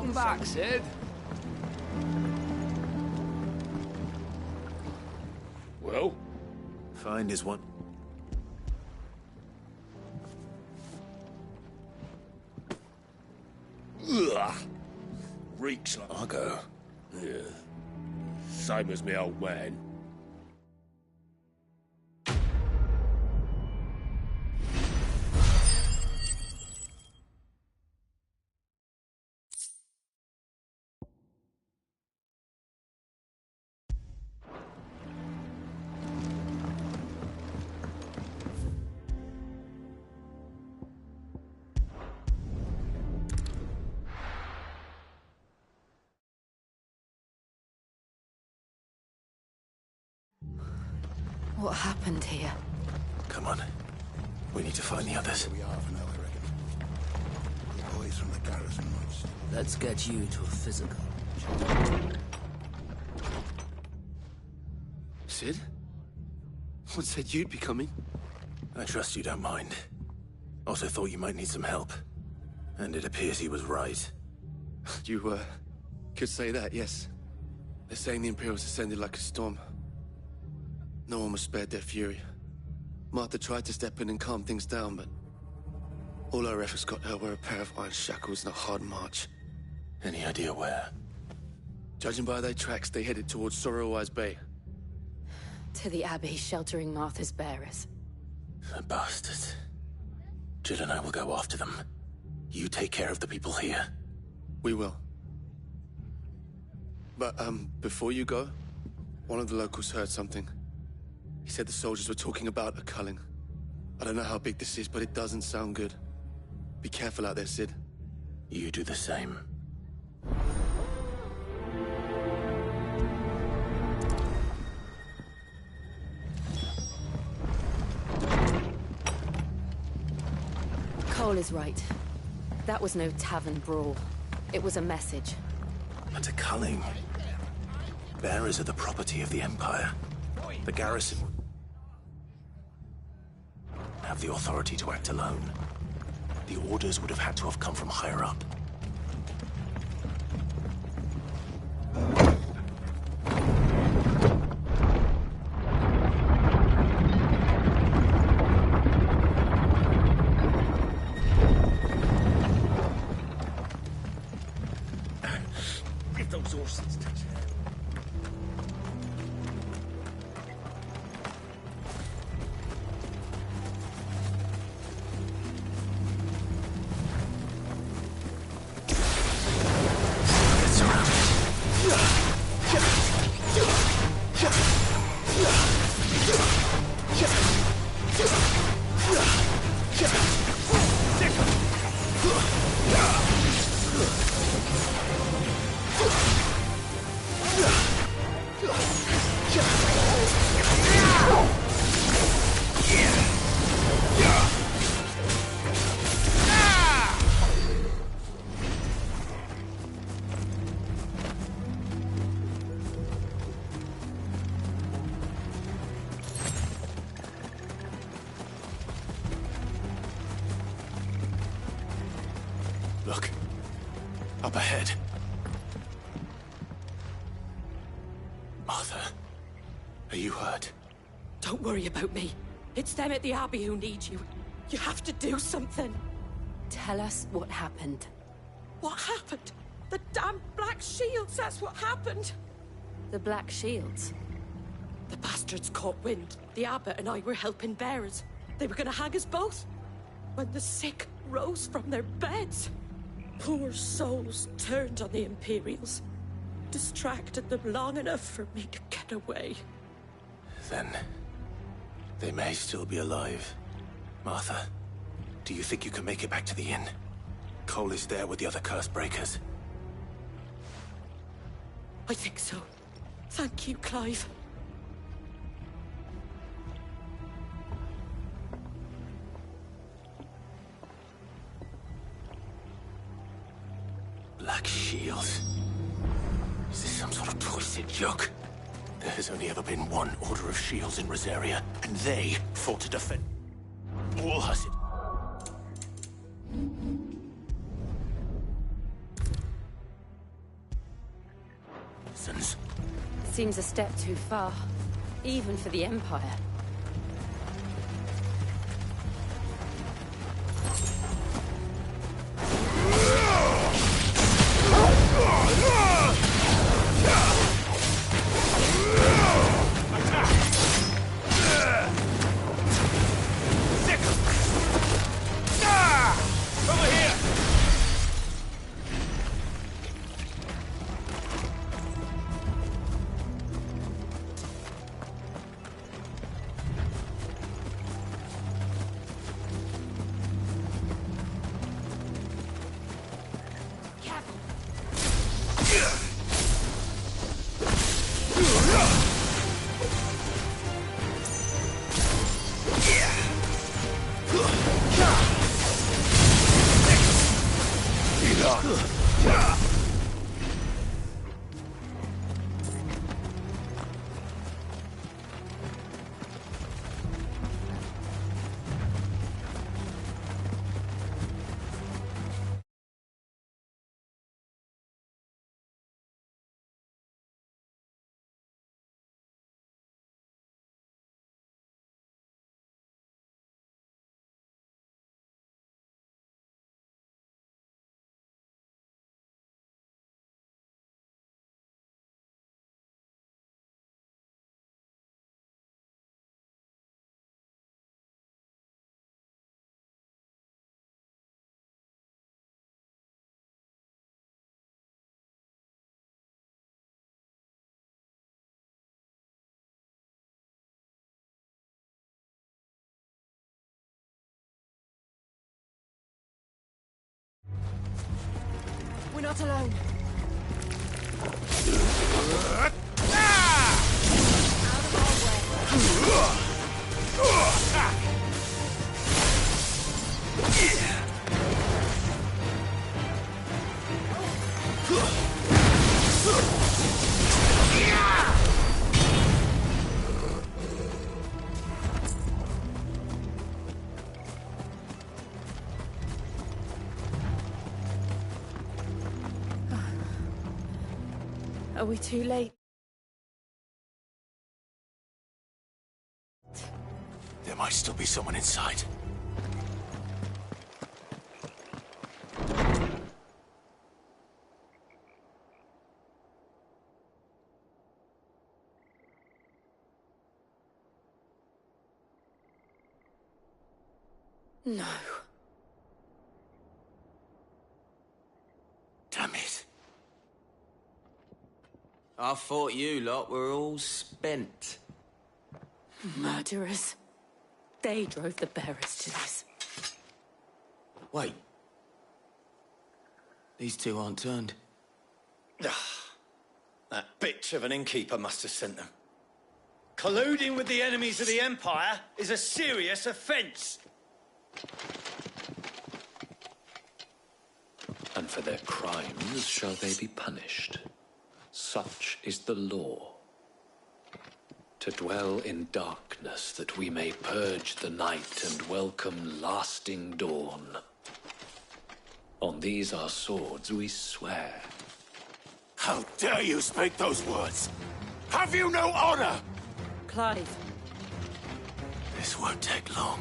Welcome back, Sid. Well? Find is one. Ugh. Reeks like Argo. Yeah. Same as me old man. What happened here? Come on. We need to find the others. We are for now, I reckon. The boys from the garrison must. Let's get you to a physical. Sid? What said you'd be coming? I trust you don't mind. Also thought you might need some help. And it appears he was right. You, could say that, yes. They're saying the Imperials ascended like a storm. No one was spared their fury. Martha tried to step in and calm things down, but all our efforts got her were a pair of iron shackles and a hard march. Any idea where? Judging by their tracks, they headed towards Sorrowwise Bay. To the Abbey, sheltering Martha's bearers. The bastards. Jill and I will go after them. You take care of the people here. We will. But, before you go, one of the locals heard something. He said the soldiers were talking about a culling. I don't know how big this is, but it doesn't sound good. Be careful out there, Sid. You do the same. Cole is right. That was no tavern brawl. It was a message. But a culling. Bearers are the property of the Empire. The garrison have the authority to act alone. The orders would have had to have come from higher up. If those horses touch it. Look. Up ahead. Martha, are you hurt? Don't worry about me. It's them at the Abbey who need you. You have to do something. Tell us what happened. What happened? The damn Black Shields, that's what happened. The Black Shields? The bastards caught wind. The abbot and I were helping bearers. They were gonna hang us both. When the sick rose from their beds, poor souls turned on the Imperials. Distracted them long enough for me to get away. Then they may still be alive. Martha, do you think you can make it back to the inn? Cole is there with the other curse breakers. I think so. Thank you, Clive. Black Shields. Is this some sort of twisted joke? There has only ever been one Order of Shields in Rosaria, and they fought to defend all Hussite. Sons. Seems a step too far, even for the Empire. We're not alone. Are we too late? There might still be someone inside. No. Damn it. I thought you lot were all spent. Murderers. They drove the bearers to this. Wait. These two aren't turned. That bitch of an innkeeper must have sent them. Colluding with the enemies of the Empire is a serious offence. And for their crimes shall they be punished. Such is the law. To dwell in darkness that we may purge the night and welcome lasting dawn. On these our swords we swear. How dare you speak those words? Have you no honor? Clive. This won't take long.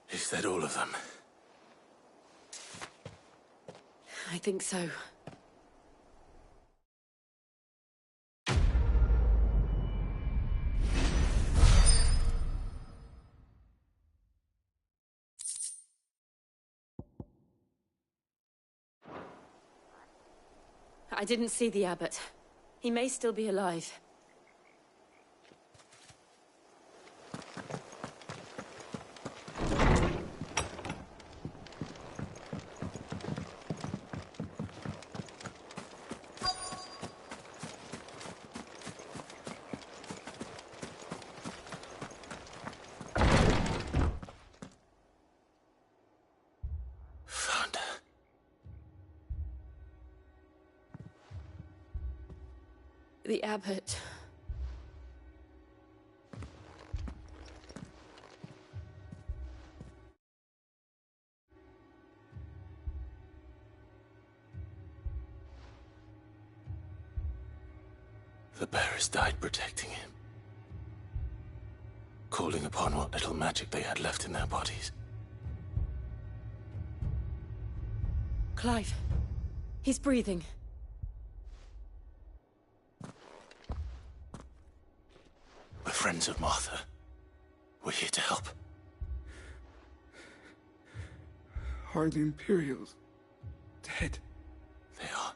Is that all of them? I think so. I didn't see the abbot. He may still be alive. The abbot. The bearers died protecting him. Calling upon what little magic they had left in their bodies. Clive. He's breathing. We're friends of Martha. We're here to help. Are the Imperials dead? They are.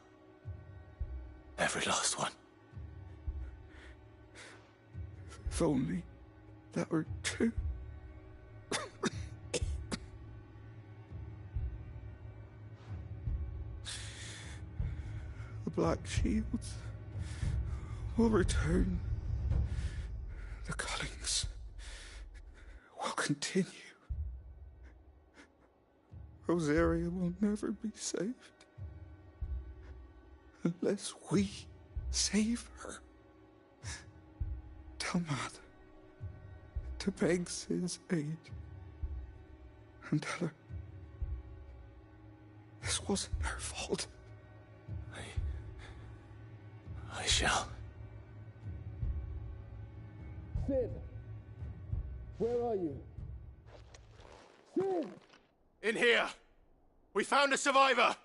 Every last one. If only that were true. The Black Shields will return. The Cullings will continue. Rosaria will never be saved unless we save her. Tell Matt to beg Sid's aid and tell her this wasn't her fault. I shall. Sid! Where are you? Sid! In here! We found a survivor!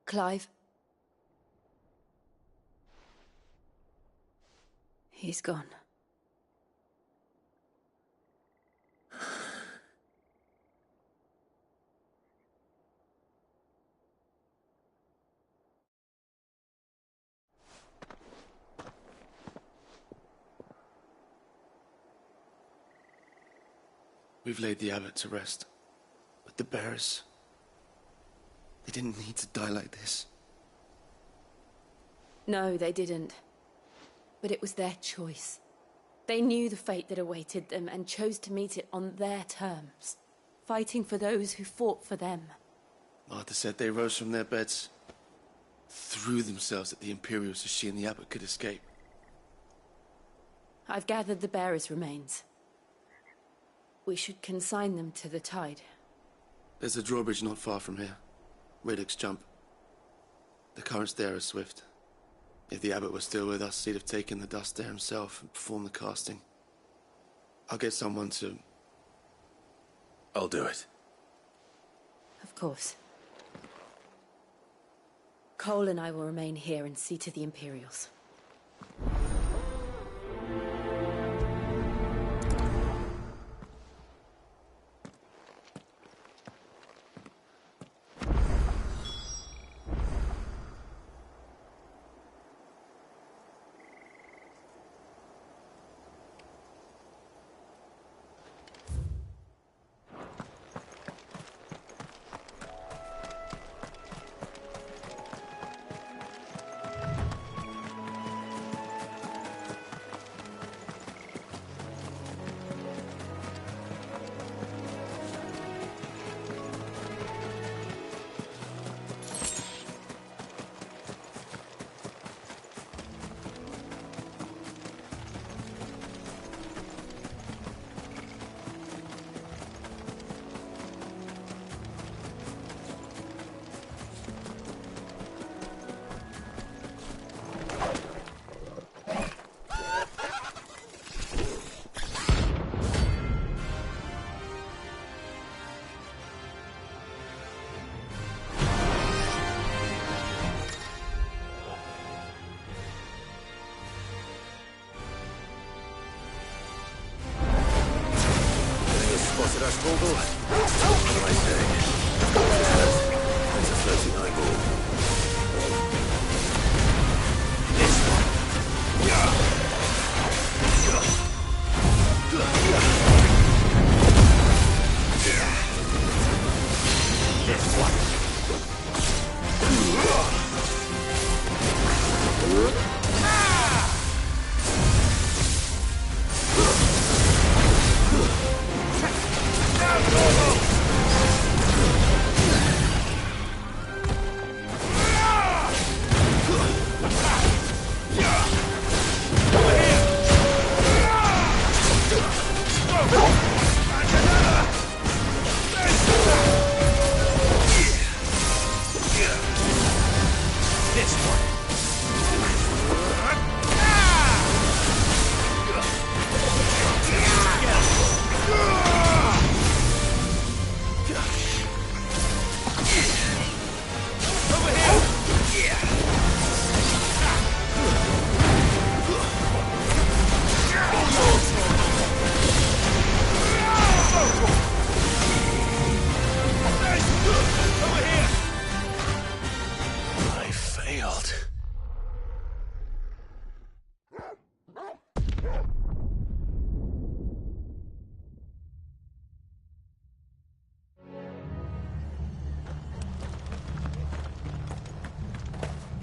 Clive. He's gone. We've laid the abbot to rest. But the bearers... they didn't need to die like this. No, they didn't. But it was their choice. They knew the fate that awaited them and chose to meet it on their terms, fighting for those who fought for them. Martha said they rose from their beds, threw themselves at the Imperials so she and the abbot could escape. I've gathered the bearers' remains. We should consign them to the tide. There's a drawbridge not far from here. Radix Jump. The currents there are swift. If the abbot was still with us, he'd have taken the dust there himself and performed the casting. I'll get someone to... I'll do it. Of course. Cole and I will remain here and see to the Imperials. Vogel, what do I say? That's a floating eyeball.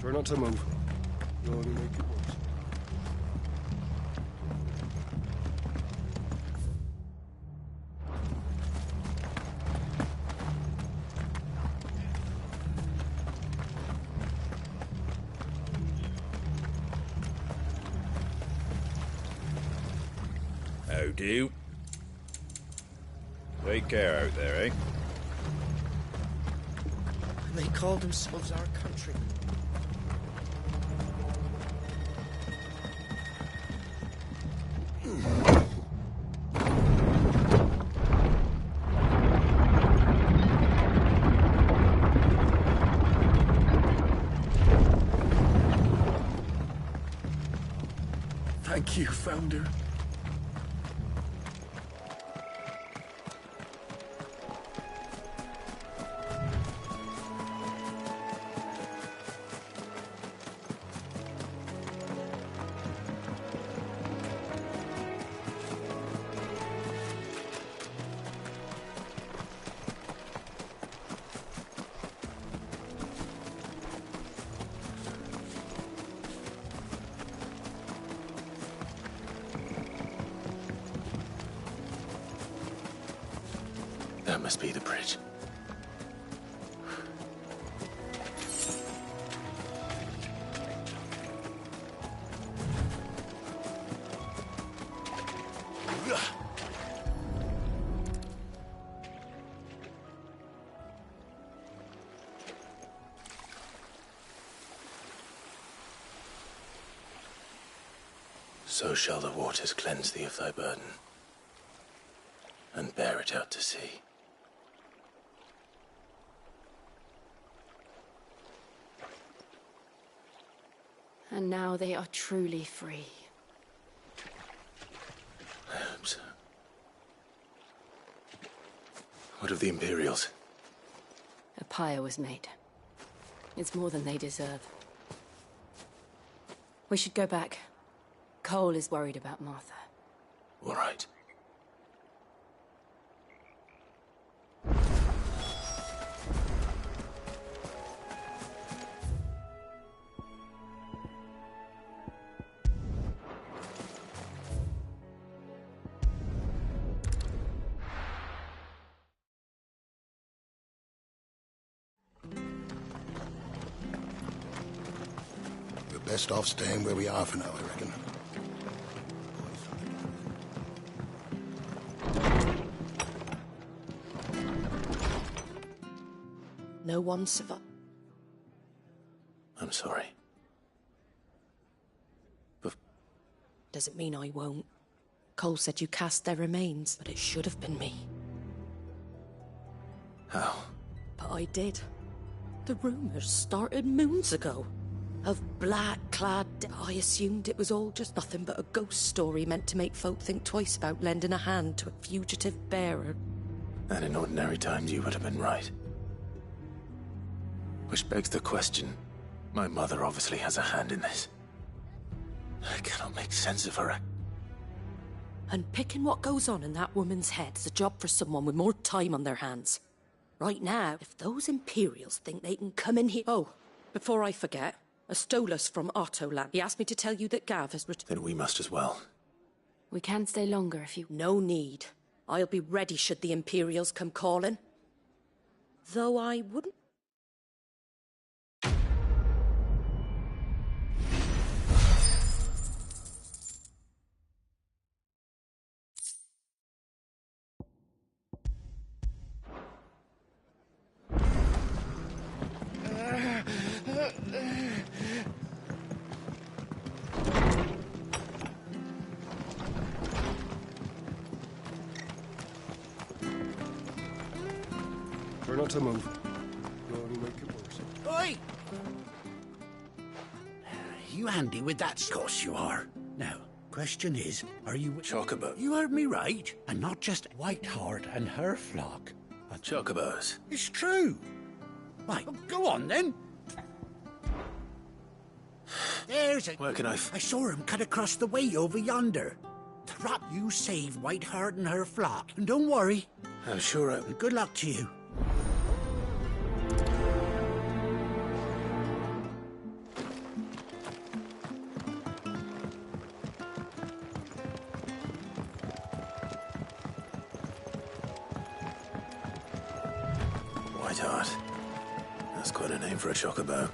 Try not to move. You'll only make it worse. How do? Take care out there, eh? And they call themselves our country. Thank you, Founder. That must be the bridge. So shall the waters cleanse thee of thy burden, and bear it out to sea. And now they are truly free. I hope so. What of the Imperials? A pyre was made. It's more than they deserve. We should go back. Cole is worried about Martha. All right. We're best off staying where we are for now, I reckon. No one survived. I'm sorry. Doesn't mean I won't. Cole said you cast their remains, but it should have been me. How? But I did. The rumors started moons ago. Of black-clad... I assumed it was all just nothing but a ghost story meant to make folk think twice about lending a hand to a fugitive bearer. And in ordinary times, you would have been right. Which begs the question, my mother obviously has a hand in this. I cannot make sense of her. And picking what goes on in that woman's head is a job for someone with more time on their hands. Right now, if those Imperials think they can come in here... Oh, before I forget, Astolas from Ottoland. He asked me to tell you that Gav has returned. Then we must as well. We can stay longer if you... No need. I'll be ready should the Imperials come calling. Though I wouldn't... Try not to move. You'll only make it worse. Oi! You handy with that? Of course you are. Now, question is, are you... Chocobo. You heard me right. And not just Whiteheart and her flock. Chocobos. It's true. Right, go on then. There's a... Where can I... I saw him cut across the way over yonder. Throt, you save Whiteheart and her flock. And don't worry. I'm sure I... And good luck to you. Whiteheart. That's quite a name for a chocobo.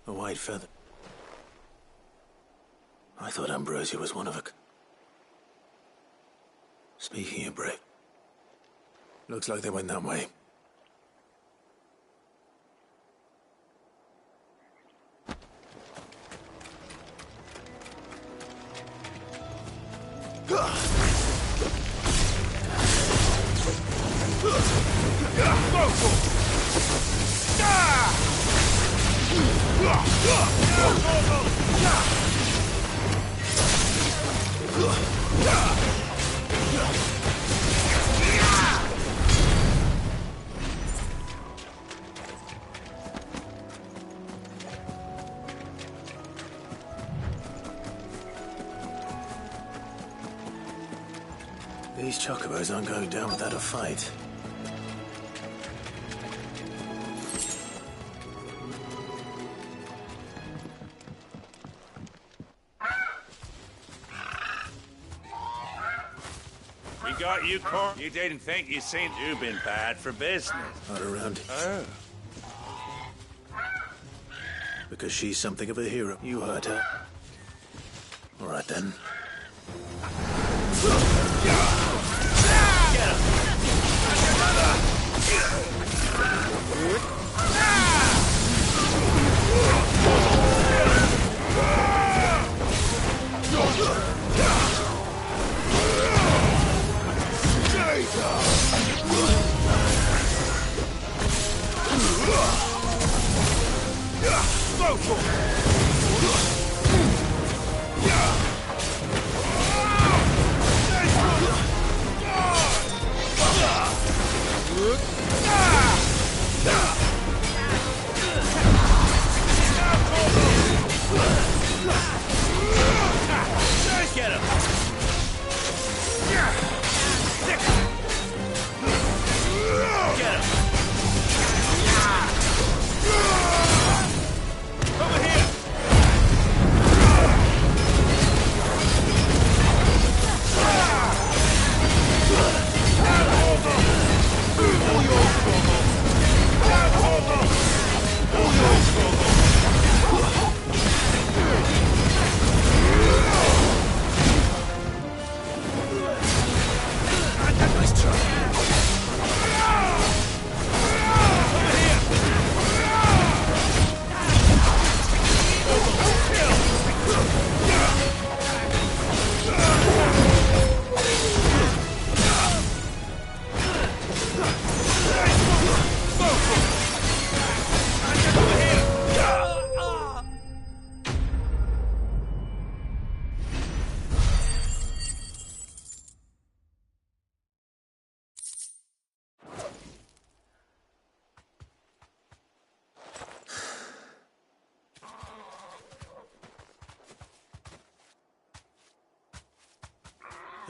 A white feather. I thought Ambrosia was one of a... Speaking of brave... Looks like they went that way. These chocobos aren't going down without a fight. We got you, Cor. You didn't think you seen you been bad for business. Not around here. Oh. Because she's something of a hero. You heard her. All right, then.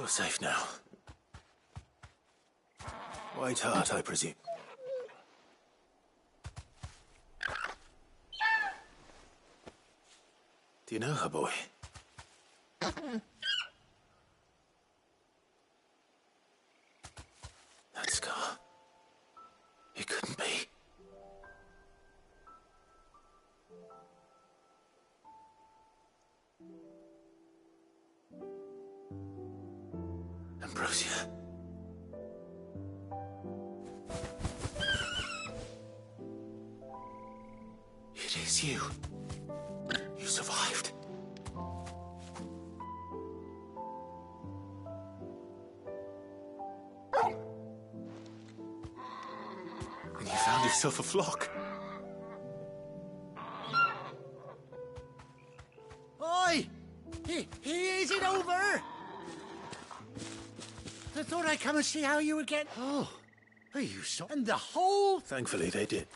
You're safe now. White Hart, I presume. Do you know her, boy? That scar. It couldn't be. Ambrosia. It is you. You survived. And you found yourself a flock. Oi! Is it over? I thought I'd come and see how you were getting. Oh, are you so? And the whole. Thankfully, they did.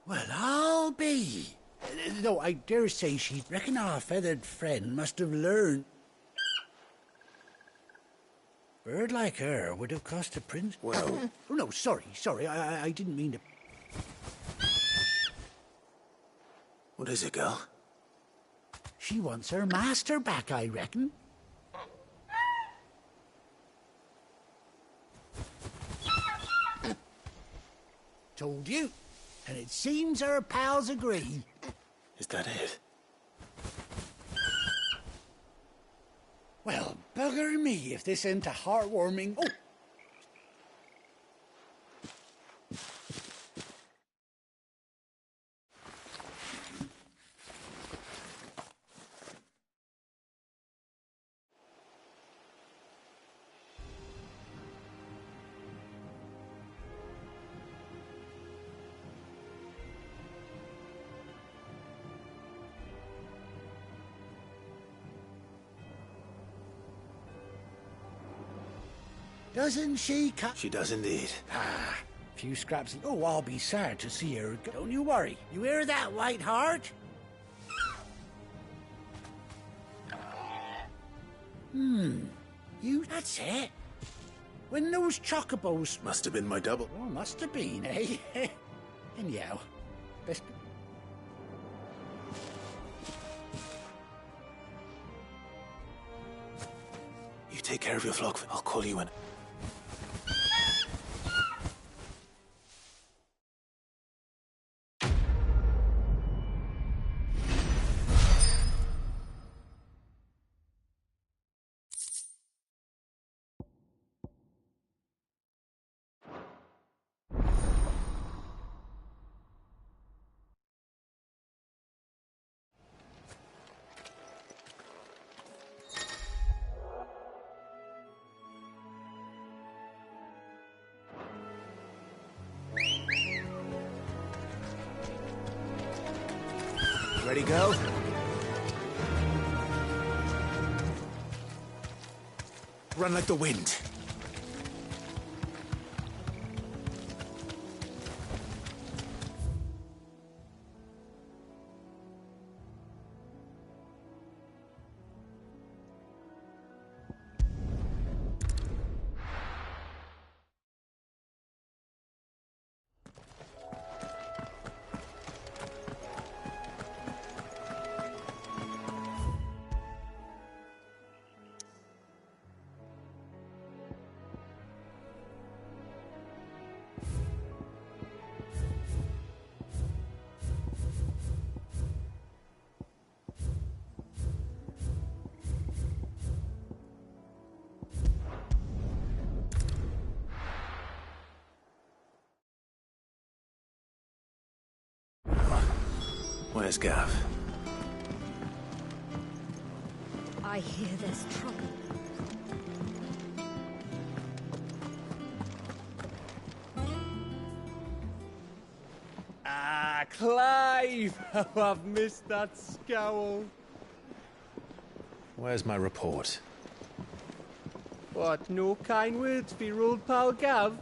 Well, I'll be. Though I dare say she reckon our feathered friend must have learned. Bird like her would have cost a prince. Well. Oh, no, sorry. I didn't mean to. What is it, girl? She wants her master back, I reckon. Told you. And it seems her pals agree. Is that it? Well, bugger me if this ain't a heartwarming. Oh! Doesn't she She does indeed. Ah, few scraps. Oh, I'll be sad to see her go. Don't you worry. You hear that, White Hart? That's it. When those chocobos... Must have been my double. Oh, must have been, eh? Anyhow, best... You take care of your flock. I'll call you when... Ready, go? Run like the wind. Where's Gav? I hear there's trouble. Ah, Clive! Oh, I've missed that scowl. Where's my report? What, no kind words for your old pal Gav?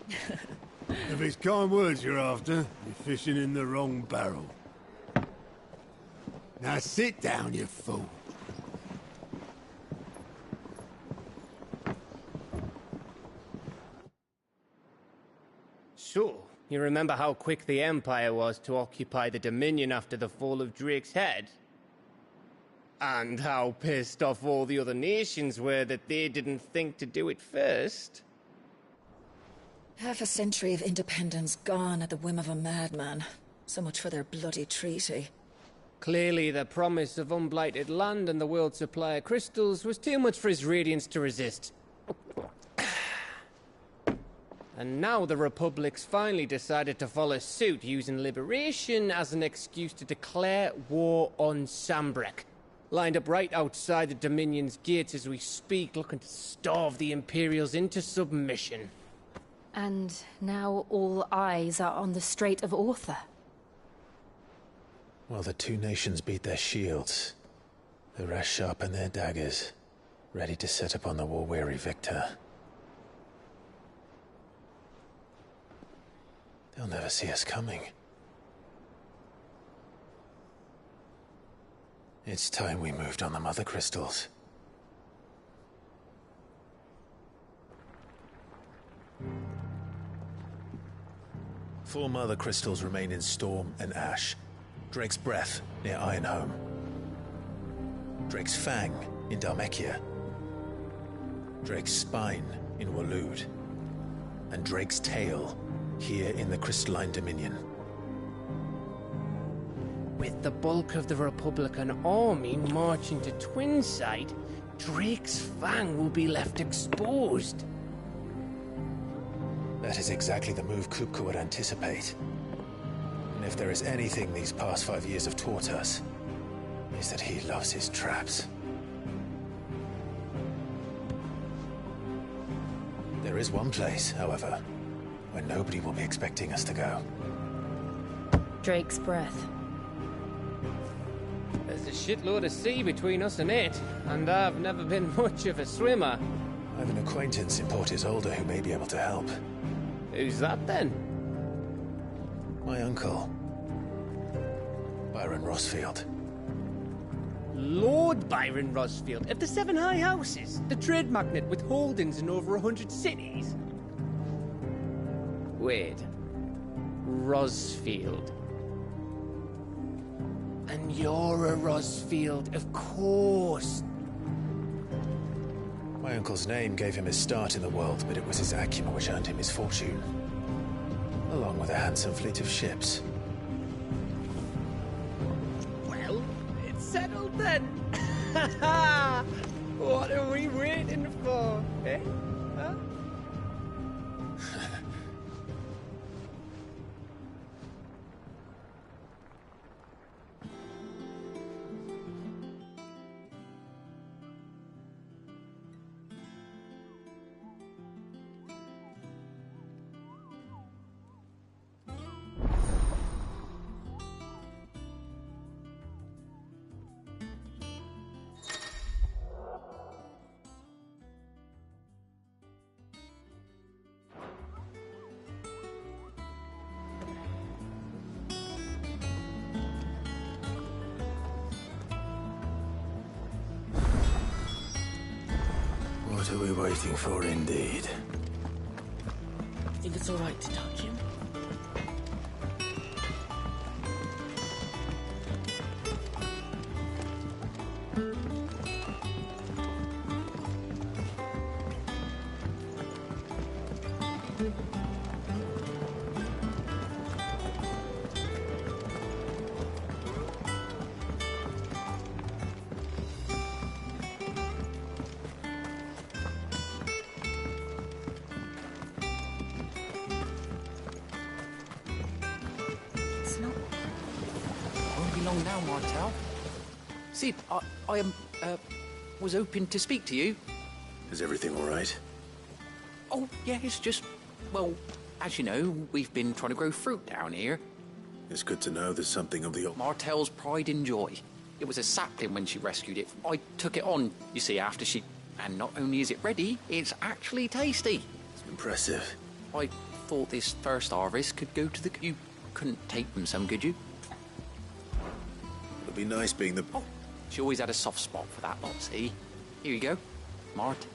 If it's kind words you're after, you're fishing in the wrong barrel. Now sit down, you fool. So, you remember how quick the Empire was to occupy the Dominion after the fall of Drake's head? And how pissed off all the other nations were that they didn't think to do it first? Half a century of independence gone at the whim of a madman. So much for their bloody treaty. Clearly, the promise of unblighted land and the world's supply of crystals was too much for his radiance to resist. And now the Republic's finally decided to follow suit, using liberation as an excuse to declare war on Sambrek. Lined up right outside the Dominion's gates as we speak, looking to starve the Imperials into submission. And now all eyes are on the Strait of Author. While the two nations beat their shields, the rest sharpen their daggers, ready to set upon the war-weary victor. They'll never see us coming. It's time we moved on the Mother Crystals. Four Mother Crystals remain in Storm and Ash. Drake's Breath near Ironhome. Drake's Fang in Dhalmekia. Drake's Spine in Waloed. And Drake's Tail here in the Crystalline Dominion. With the bulk of the Republican army marching to Twinside, Drake's Fang will be left exposed. That is exactly the move Kupka would anticipate. And if there is anything these past 5 years have taught us, is that he loves his traps. There is one place, however, where nobody will be expecting us to go. Drake's Breath. There's a shitload of sea between us and it, and I've never been much of a swimmer. I have an acquaintance in Port Isolde who may be able to help. Who's that then? My uncle, Byron Rosfield. Lord Byron Rosfield of the Seven High Houses, the trade magnate with holdings in over 100 cities. Wait, Rosfield. And you're a Rosfield, of course. My uncle's name gave him his start in the world, but it was his acumen which earned him his fortune. Along with a handsome fleet of ships. Well, it's settled then. What are we waiting for, eh? Huh? What are we waiting for, indeed? Think it's all right to touch him? Long now, Martel. Sid, I was hoping to speak to you. Is everything all right? Oh, yeah, it's just, well, as you know, we've been trying to grow fruit down here. It's good to know there's something of the... Martel's pride and joy. It was a sapling when she rescued it. I took it on, you see, after she And not only is it ready, it's actually tasty. It's impressive. I thought this first harvest could go to the... You couldn't take them some, could you? It'd be nice being the... Oh, she always had a soft spot for that lot, see? Here you go, Mart.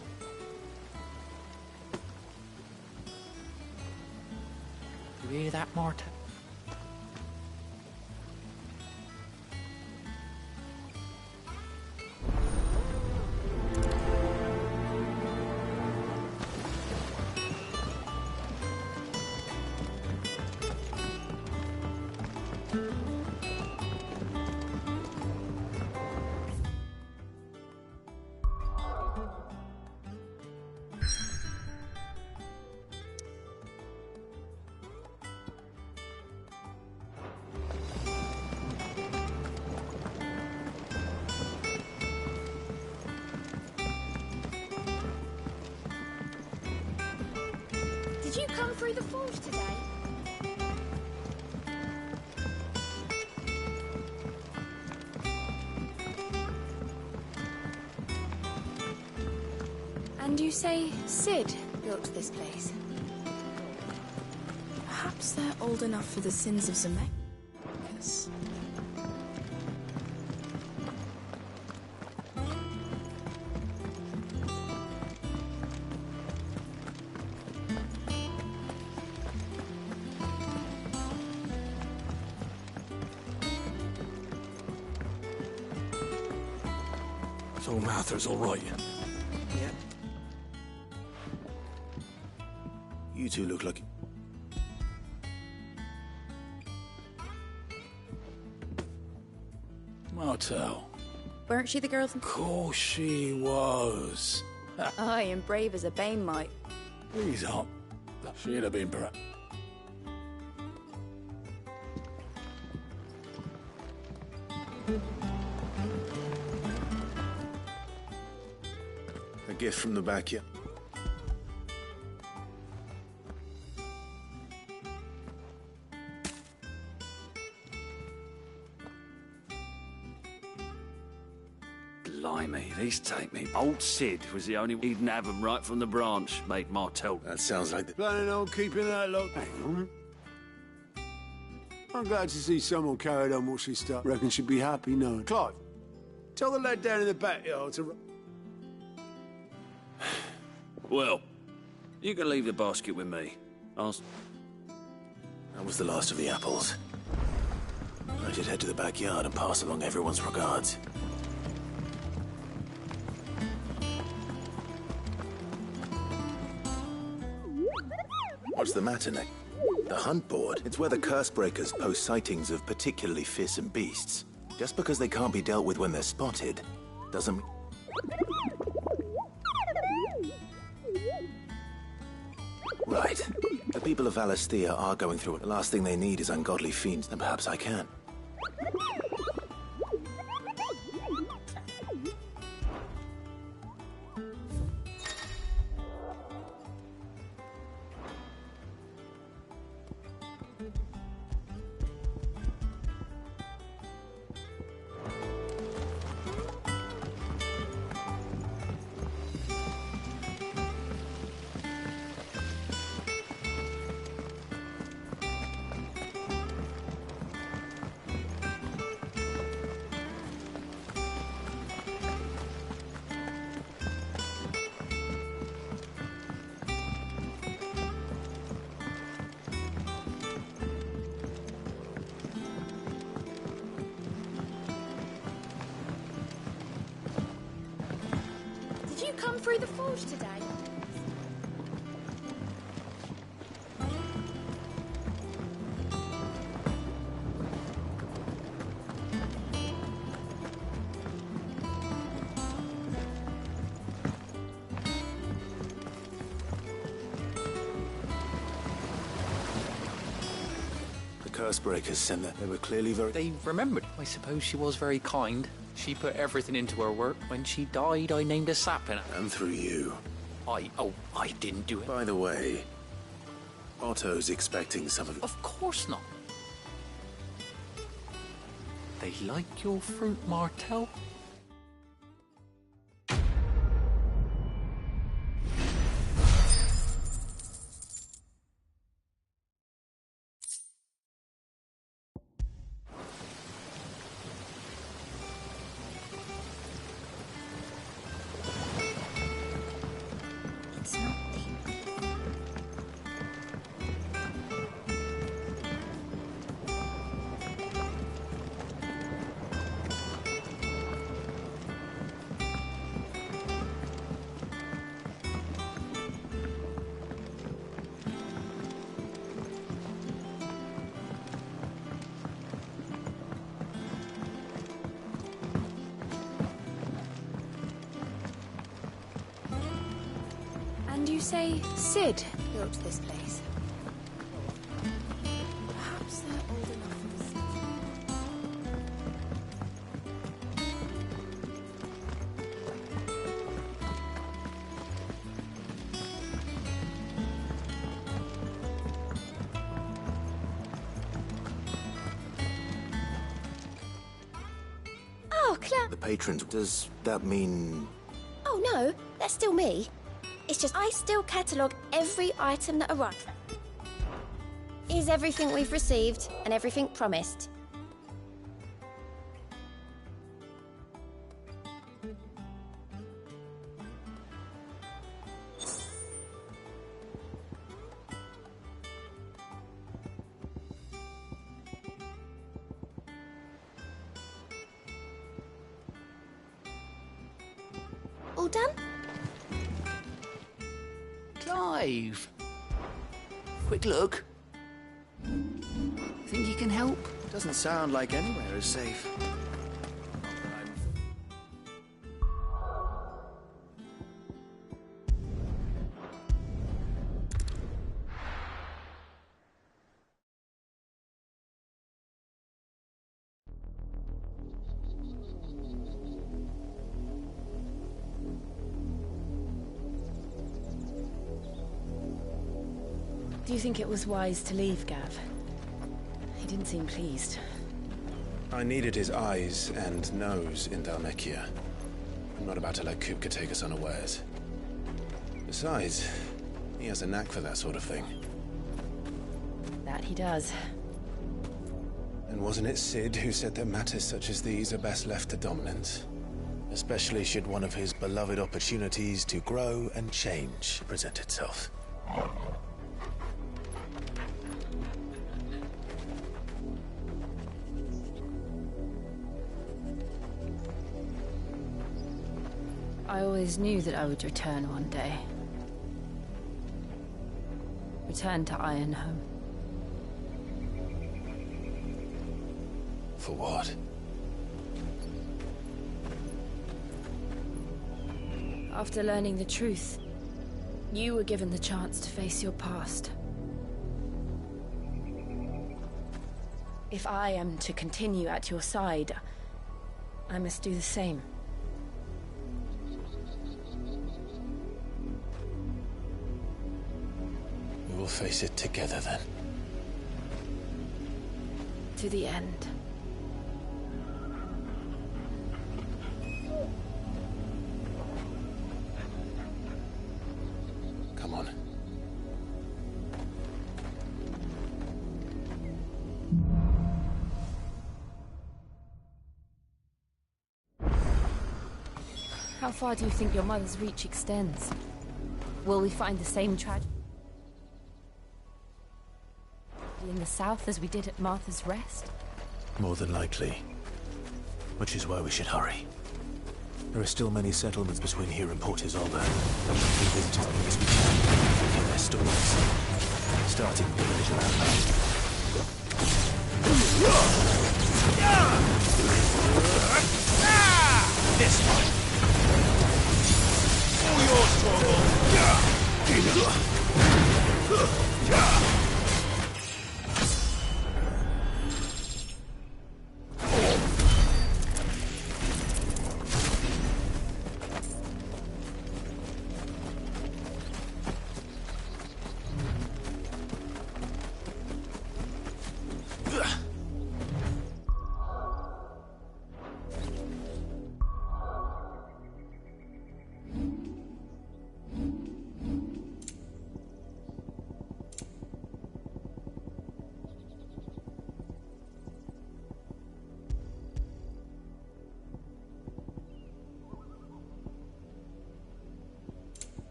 You hear that, Mart? Did you come through the forge today? And you say Sid built this place? Perhaps they're old enough for the sins of Zemeckis. So Mather's all right. Yeah. You two look like... Martel. Weren't she the girl from... Of course she was. Aye, and brave as a bane might. Please up. She'd have been A gift from the backyard. Blimey, these take me. Old Sid was the only one who didn't have them right from the branch, made Martel. That sounds like the... Planning on keeping that lock. Hang on. I'm glad to see someone carried on what she started. Reckon she'd be happy knowing. Clive, tell the lad down in the backyard to... Well, you can leave the basket with me. That was the last of the apples. I should head to the backyard and pass along everyone's regards. What's the matter, Nick? The hunt board? It's where the Cursebreakers post sightings of particularly fearsome beasts. Just because they can't be dealt with when they're spotted, doesn't mean... Right. The people of Valisthea are going through it. The last thing they need is ungodly fiends, and perhaps I can. Did you come through the forge today? The Cursebreakers sent that. They were clearly very... They remembered. I suppose she was very kind. She put everything into her work. When she died, I named a sapling. And through you. I didn't do it. By the way, Otto's expecting some of... Of course not. They like your fruit, Martel? say Sid built this place? Perhaps they're old enough for the city. Oh, Claire. The patrons, does that mean... Oh, no, that's still me. It's just I still catalogue every item that arrives. Is everything we've received and everything promised. All done? Clive! Quick look. Think you can help? Doesn't sound like anywhere is safe. Do you think it was wise to leave, Gav? He didn't seem pleased. I needed his eyes and nose in Dhalmekia. I'm not about to let Kupka take us unawares. Besides, he has a knack for that sort of thing. That he does. And wasn't it Sid who said that matters such as these are best left to dominance? Especially should one of his beloved opportunities to grow and change present itself. I always knew that I would return one day. Return to Ironhome. For what? After learning the truth, you were given the chance to face your past. If I am to continue at your side, I must do the same. We'll face it together then. To the end. Come on. How far do you think your mother's reach extends? Will we find the same tragedy in the south as we did at Martha's Rest? More than likely. Which is why we should hurry. There are still many settlements between here and Port Isolde. We should visit as many as we can, hear their stories. Starting with the village around